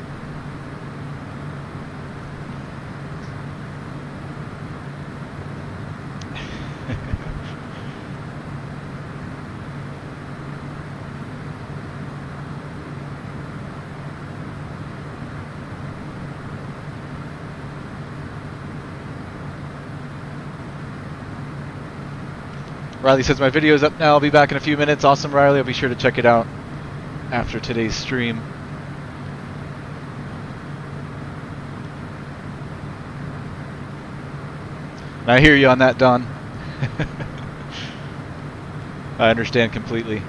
Riley says my video is up now. I'll be back in a few minutes. Awesome, Riley. I'll be sure to check it out after today's stream. I hear you on that, Don. I understand completely.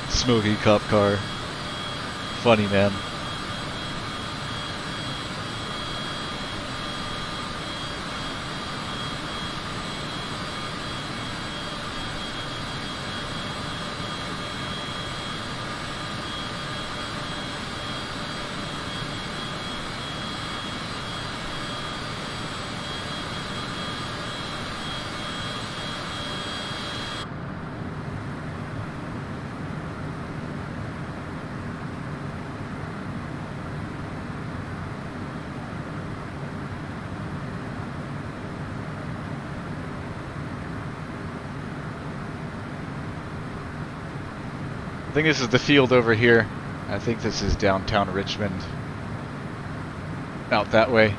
Smoky cop car. Funny, man. I think this is the field over here. I think this is downtown Richmond. Out that way.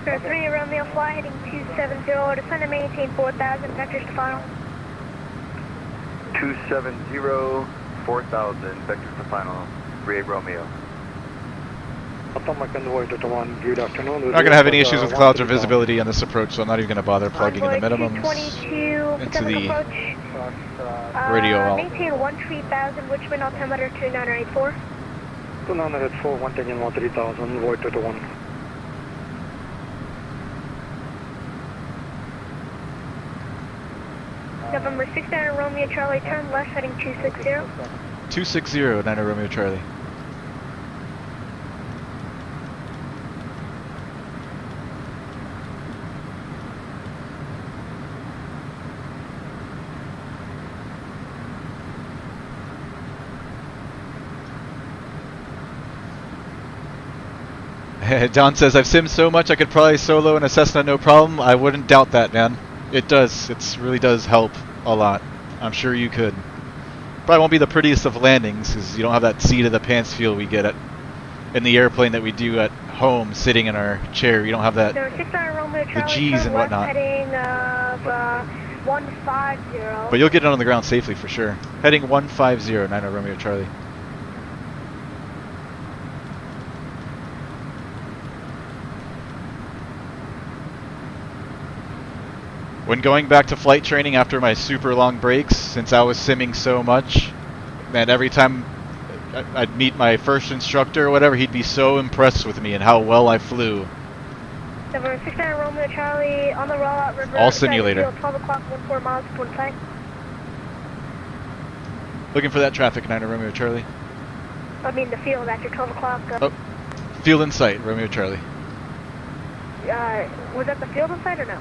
Sir 3 Romeo fly heading 270, descend and maintain 4,000, vectors to final. 270, 4,000, vectors to final, 38 Romeo. Not going to have any issues with clouds or visibility on this approach, so I'm not even going to bother plugging in the minimums into the radio. Maintain 13,000, Richmond altimeter 2984. 2984, 110 3000, void 221. November 69 Romeo Charlie, turn left heading 260. 260, 90 Romeo Charlie. Don says, I've simmed so much I could probably solo in a Cessna no problem. I wouldn't doubt that, man. It does. It really does help a lot. I'm sure you could. Probably won't be the prettiest of landings because you don't have that seat of the pants feel we get in the airplane that we do at home, sitting in our chair. You don't have that, the G's and whatnot. Heading of 150. But you'll get it on the ground safely for sure. Heading 150, 90 Romeo Charlie. When going back to flight training after my super long breaks, since I was simming so much, man, every time I'd meet my first instructor or whatever, he'd be so impressed with me and how well I flew. Number 69 Romeo Charlie on the rollout river. All simulator. 12 o'clock, 14 miles, 1 Looking for that traffic, 90 Romeo Charlie. I mean the field after 12 o'clock. Oh, field in sight, Romeo Charlie. Was that the field in sight or no?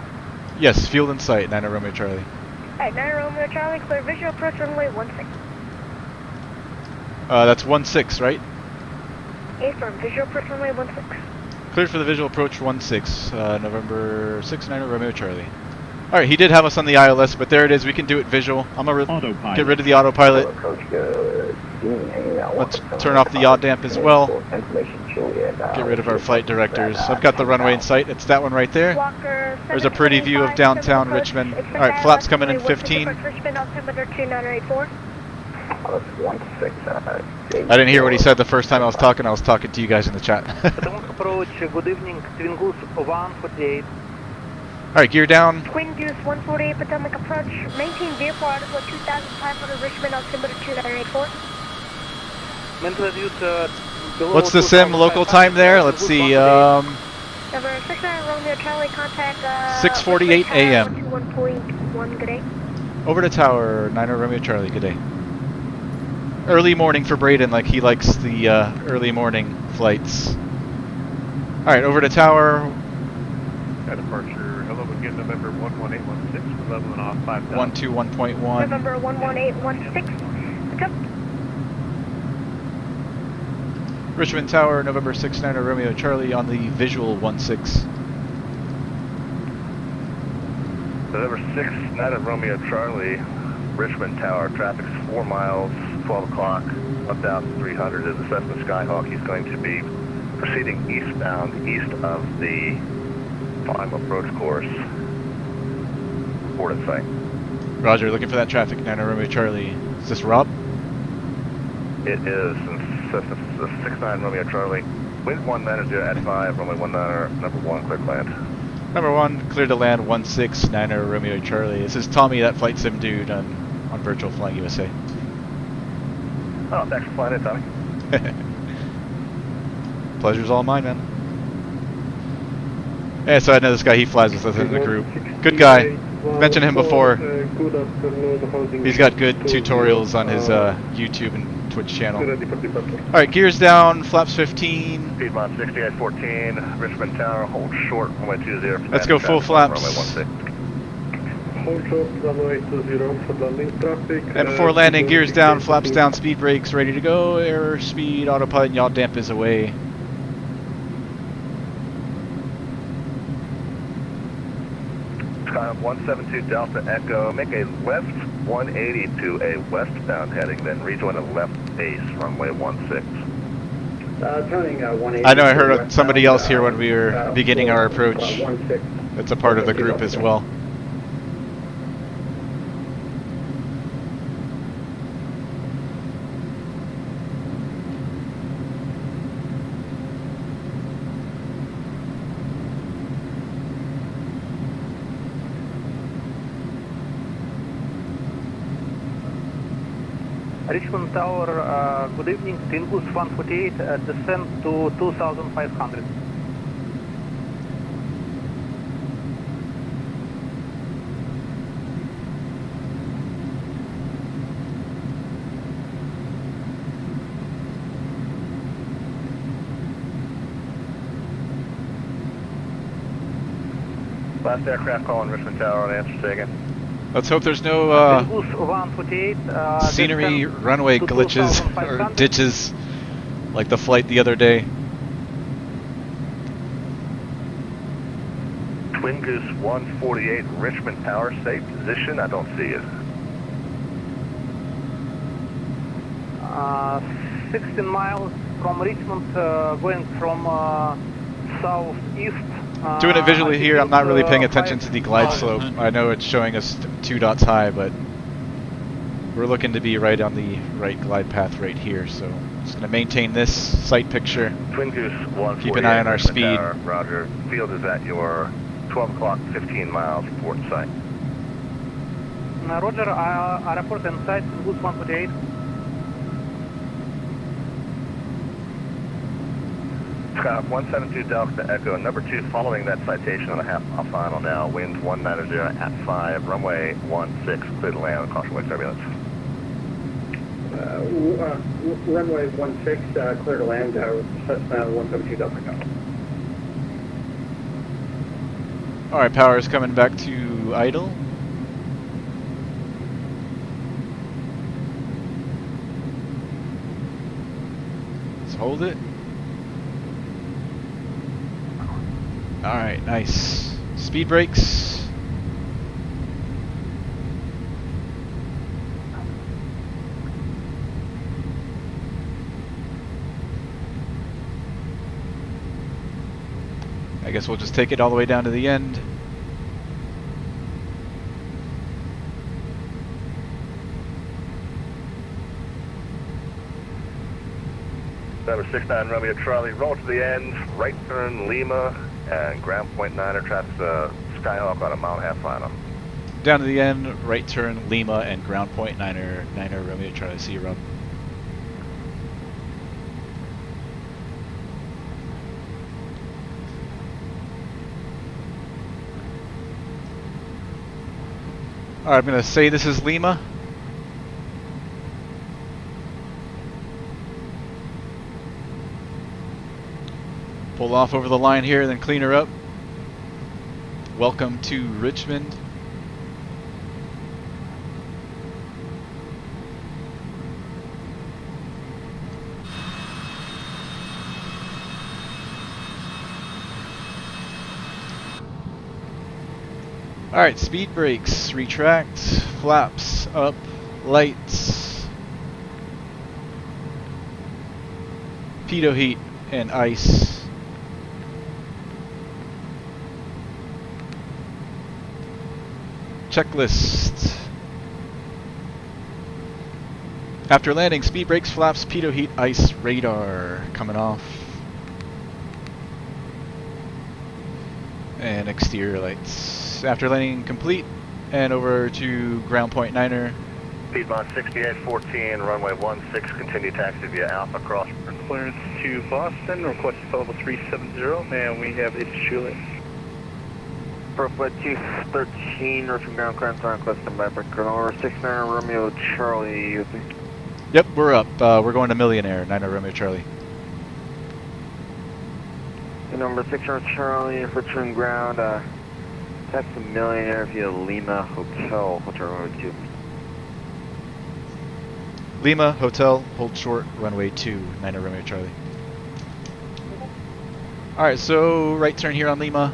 Yes, field in sight, 90 Romeo Charlie. Alright, 90 Romeo Charlie, clear visual approach runway 16. That's 16, right? Affirm, visual approach runway 16. Cleared for the visual approach 16, November 6, 90 Romeo Charlie. Alright, he did have us on the ILS, but there it is, we can do it visual. I'm going to get rid of the autopilot. Let's turn off the yaw damp as well. Get rid of our flight directors. I've got the runway in sight, it's that one right there. There's a pretty view of downtown Richmond. Alright, flaps coming in 15. I didn't hear what he said the first time I was talking to you guys in the chat. Good evening, Twin Goose 148. Alright, gear down. Twin Goose 148, Potomac approach. Maintain VFR article 2500 Richmond, altimeter 2984. What's the sim local time there? Let's see. 6:48 a.m. 1.1, good day. Over to tower, 90 Romeo Charlie, good day. Early morning for Braden, like he likes the early morning flights. Alright, over to tower. Got departure, hello again, November 11816, leveling off 5000. 121.1. November 11816, pick up. Richmond Tower, November 69 Romeo Charlie on the visual 16. November 69 Romeo Charlie, Richmond Tower, traffic's 4 miles, 12 o'clock, 1,300 is the Cessna Skyhawk. He's going to be proceeding eastbound, east of the final approach course. Port in sight. Roger, looking for that traffic, 90 Romeo Charlie. Is this Rob? It is. Cessna 69 Romeo Charlie. Wind 190 at 5, runway 19, number 1, clear to land. Number 1, clear to land 16, 90 Romeo Charlie. This is Tommy, that flight sim dude on Virtual Flying USA. Oh, thanks for flying in, Tommy. Pleasure's all mine, man. Yeah, so I know this guy, he flies with us in the group. Good guy. Mentioned him before. He's got good tutorials on his YouTube and Twitch channel. Alright, gears down, flaps 15. Piedmont 6814, Richmond Tower, hold short, runway 20. Let's go full flaps. And before landing, gears down, flaps down, speed brakes, ready to go. Air, speed, autopilot, and yaw damp is away. Skyhawk 172 Delta Echo, make a left 180 to a westbound heading, then rejoin a left base, runway 16. I know I heard somebody else here when we were beginning our approach. That's a part of the group as well. Richmond Tower, good evening, Twin Goose 148, descend to 2500. Last aircraft calling Richmond Tower on answer taken. Let's hope there's no scenery runway glitches or ditches like the flight the other day. Twin Goose 148 Richmond Tower, safe position. I don't see it. 16 miles from Richmond, going from southeast. Doing it visually here, I'm not really paying attention to the glide slope. I know it's showing us 2 dots high, but we're looking to be right on the right glide path right here. So just going to maintain this sight picture. Twin Goose 148. Keep an eye on our Richmond speed. Tower, Roger. Field is at your 12 o'clock, 15 miles port site. Roger, airport inside, Goose 148. Scott 172 Delta Echo, number 2, following that citation on a half-mile final now, wind 190 at 5, runway 16, clear to land, caution wave turbulence. Runway 16, clear to land, Cessna 172 Delta Echo. Alright, power is coming back to idle. Let's hold it. Alright, nice. Speed brakes. I guess we'll just take it all the way down to the end. Number 69 Romeo Charlie, roll to the end, right turn Lima, and ground point 9er, traffic Skyhawk on a mile-and-a-half final. Down to the end, right turn Lima and ground point 9er Romeo Charlie. See you, Rob. Alright, I'm going to say this is Lima. Pull off over the line here, then clean her up. Welcome to Richmond. Alright, speed brakes, retract, flaps up, lights, pitot heat and ice. Checklist. After landing, speed brakes, flaps, pitot heat, ice, radar coming off. And exterior lights. After landing complete, and over to ground point 9er. Speedbond 6814, runway 16, continue taxi via Alpha Cross. Clearance to Boston, request level 370, and we have it's Juliet. Profile 213, Richmond ground clearance on question by Breaker 69 Romeo Charlie. Yep, we're up. We're going to Millionaire, 9 Romeo Charlie. Number 600 Charlie, Richmond ground, taxi Millionaire via Lima Hotel, Hotel Runway 2. Lima, Hotel, hold short, runway 2, 9 Romeo Charlie. Alright, so right turn here on Lima.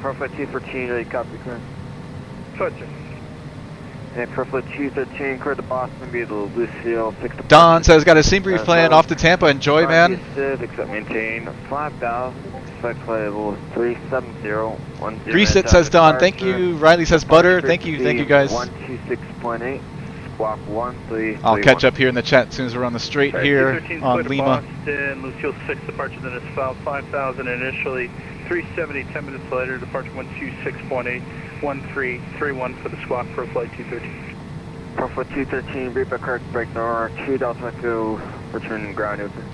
Profile 213, ready copy, clear. Roger. And Profile 213, clear to Boston via the Lucille 6. Don says, got a Sim brief plan off to Tampa. Enjoy, man. Except maintain 5,000, expect flight level 370. Reset says Don. Thank you. Riley says Butter. Thank you guys. 126.8, squawk 13. I'll catch up here in the chat as soon as we're on the straight here on Lima. Boston, Lucille 6 departure, then it's filed 5,000 initially, 370, 10 minutes later, departure 126.8, 1331 for the squawk for flight 213. Profile 213, brief by correct break number 2 Delta Echo, return ground open.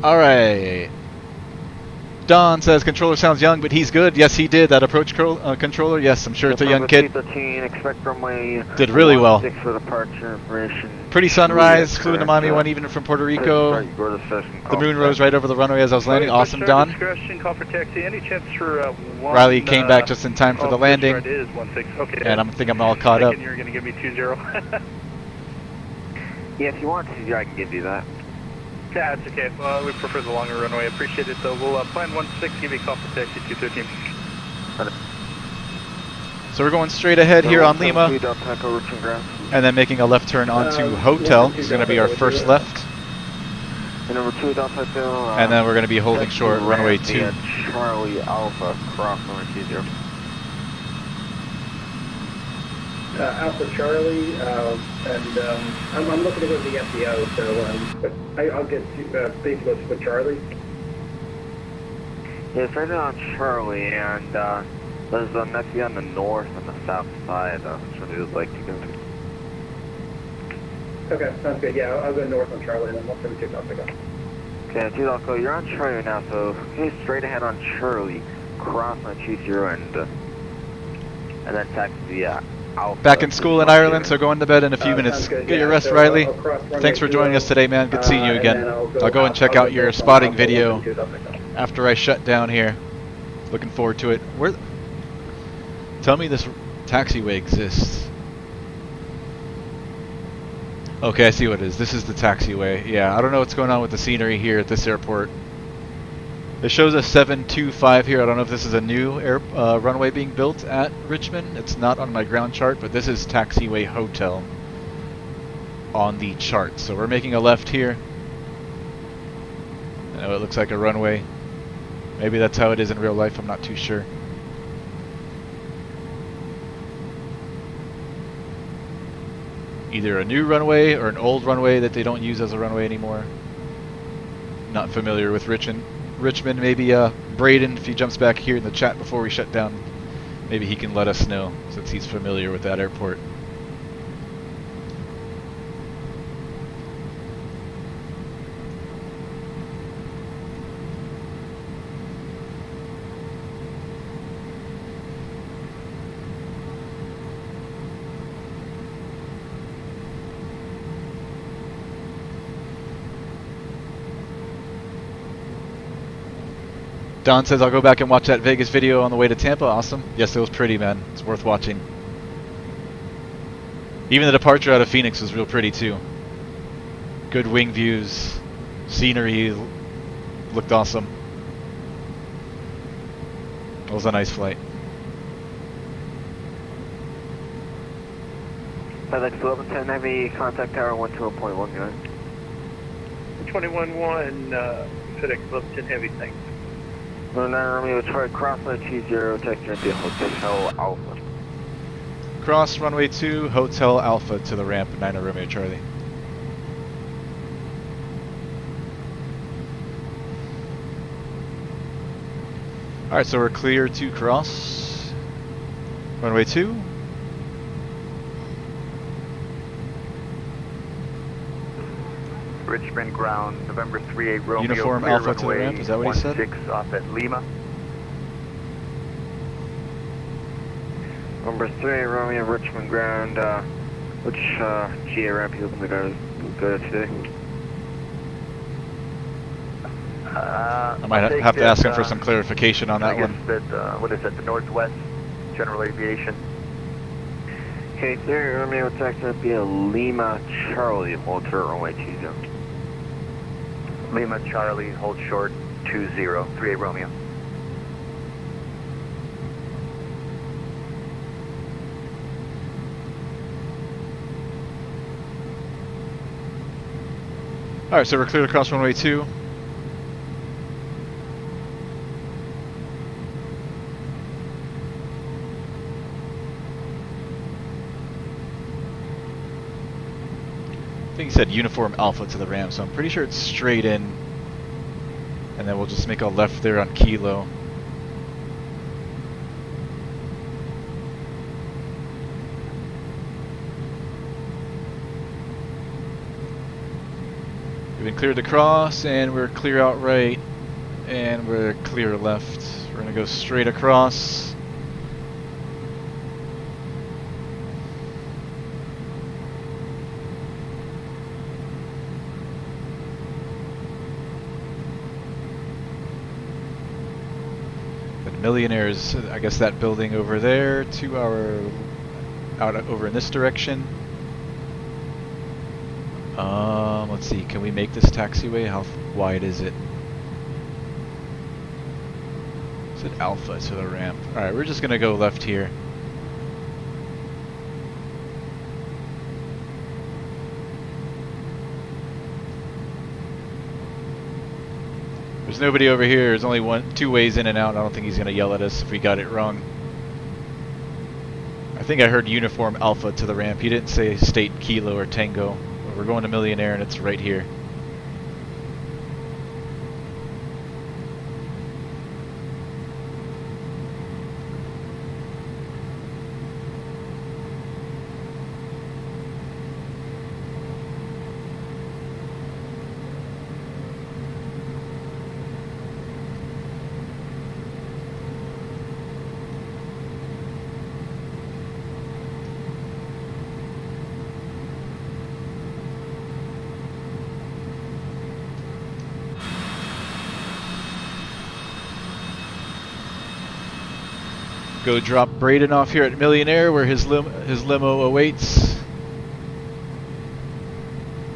Alright. Don says controller sounds young, but he's good. Yes, he did. That approach controller, yes, I'm sure it's a young kid. 213, expect runway did really well. 6 for departure information. Pretty sunrise, flew into Miami 1 even from Puerto Rico. The moon rose right over the runway as I was landing. Awesome, Don. Call for taxi. Any chance for Riley came back just in time for the landing. It is 16. Okay. And I think I'm all caught up. You're going to give me 20. Yeah, if you want to, I can give you that. Yeah, it's okay. We prefer the longer runway. Appreciate it, though. We'll plan 16, give you a call for taxi 213. So we're going straight ahead here on Lima, and then making a left turn onto Hotel. This is going to be our first left. Number 2, Delta Bill. And then we're going to be holding short runway 2. Charlie Alpha, cross runway 20. Alpha Charlie, I'm looking to go to the FBO, so but I'll get basically with Charlie. Yes, right now on Charlie, and there's an FBO on the north and the south side. Which one you would like to go to? Okay, sounds good. Yeah, I'll go north on Charlie, and then 172 Delta go. Okay, 2 Delta, you're on Charlie right now, so okay, straight ahead on Charlie, cross on 20, and then taxi the Alpha. Back in school in Ireland, so going to bed in a few minutes. Get your rest, Riley. Thanks for joining us today, man. Good seeing you again. I'll go and check out your spotting video after I shut down here. Looking forward to it. Tell me this taxiway exists. Okay, I see what it is. This is the taxiway. Yeah, I don't know what's going on with the scenery here at this airport. It shows a 725 here. I don't know if this is a new runway being built at Richmond. It's not on my ground chart, but this is Taxiway Hotel on the chart. So we're making a left here. I know it looks like a runway. Maybe that's how it is in real life. I'm not too sure. Either a new runway or an old runway that they don't use as a runway anymore. Not familiar with Richmond. Maybe Braden, if he jumps back here in the chat before we shut down, maybe he can let us know since he's familiar with that airport. Don says, I'll go back and watch that Vegas video on the way to Tampa. Awesome. Yes, it was pretty, man. It's worth watching. Even the departure out of Phoenix was real pretty, too. Good wing views. Scenery looked awesome. It was a nice flight. FedEx 1110 Heavy, contact tower 121.1, guys. 21-1, FedEx 1110 Heavy, thanks. 9 Romeo Charlie, cross runway 20, text your into Hotel Alpha. Cross runway 2, Hotel Alpha to the ramp, 9 Romeo Charlie. Alright, so we're clear to cross runway 2. Richmond ground, November 38 Romeo. Uniform Alpha to the ramp, is that what he said? 16 off at Lima. Number 3 Romeo, Richmond ground, which GA ramp you looking to go to today? I might have to ask him for some clarification on that one. That, what is that, the Northwest General Aviation? Okay, 3 Romeo, text that be a Lima Charlie, hold short runway 20. Lima Charlie, hold short 20, 38 Romeo. Alright, so we're clear to cross runway 2. I think he said Uniform Alpha to the ramp, so I'm pretty sure it's straight in. And then we'll just make a left there on Kilo. We've been cleared to cross, and we're clear out right, and we're clear left. We're going to go straight across. Millionaires, I guess that building over there, 2 hour out over in this direction. Let's see, can we make this taxiway? How wide is it? Is it Alpha to the ramp? Alright, we're just gonna go left here. There's nobody over here. There's only two ways in and out. I don't think he's going to yell at us if we got it wrong. I think I heard Uniform Alpha to the ramp. He didn't say State Kilo or Tango. But we're going to Millionaire and it's right here. Go drop Braden off here at Millionaire where his limo awaits.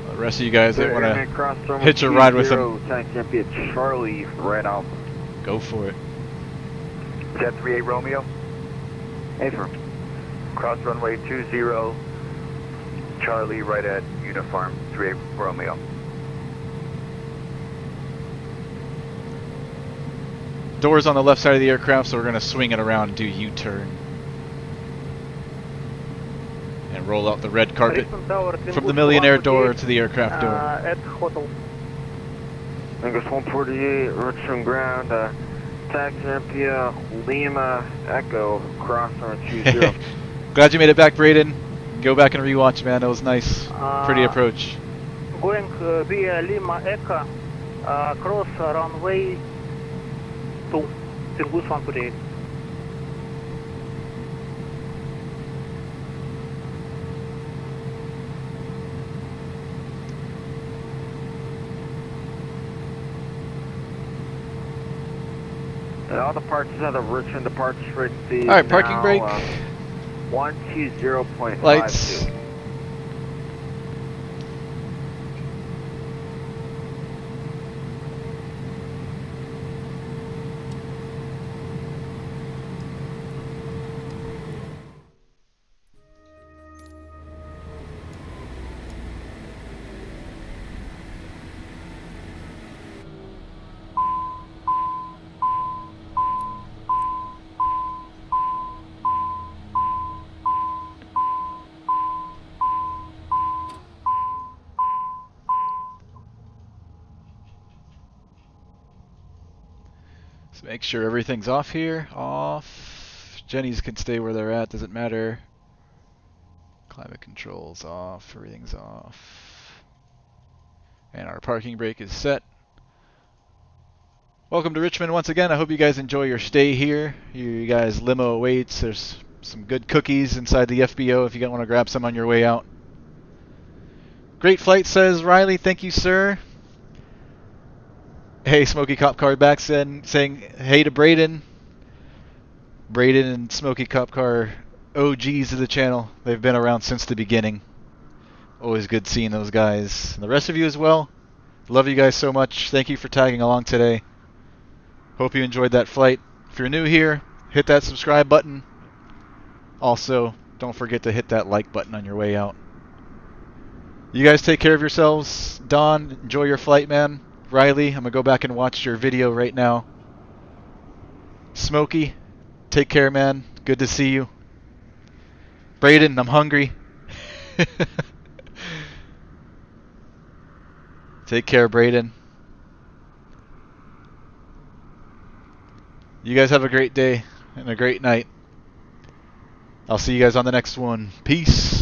The rest of you guys that want to hitch a ride with him, Charlie, Red Alpha. go for it. Jet 38 Romeo. Affirm. Cross runway 20, Charlie, right at Uniform 38 Romeo. Doors on the left side of the aircraft, so we're going to swing it around and do U-turn. And roll out the red carpet from the Millionaire door to the aircraft door. At hotel. Angus 148, Richmond ground, taxi Olympia, Lima, Echo, cross on 20. Glad you made it back, Braden. Go back and rewatch, man. That was nice. Pretty approach. Going via Lima Echo, cross runway 2, Tingus 148. All departures are the Richmond departure frequency. Alright, parking brake. 120.52. Lights. So make sure everything's off here. Off. Jenny's can stay where they're at. Doesn't matter. Climate controls off. Everything's off. And our parking brake is set. Welcome to Richmond once again. I hope you guys enjoy your stay here. You guys limo awaits. There's some good cookies inside the FBO if you want to grab some on your way out. Great flight, says Riley. Thank you, sir. Hey, Smoky Cop Car back saying hey to Braden. Braden and Smoky Cop Car OGs of the channel. They've been around since the beginning. Always good seeing those guys. And the rest of you as well. Love you guys so much. Thank you for tagging along today. Hope you enjoyed that flight. If you're new here, hit that subscribe button. Also, don't forget to hit that like button on your way out. You guys take care of yourselves. Don, enjoy your flight, man. Riley, I'm going to go back and watch your video right now. Smokey, take care, man. Good to see you. Braden, I'm hungry. Take care, Braden. You guys have a great day and a great night. I'll see you guys on the next one. Peace.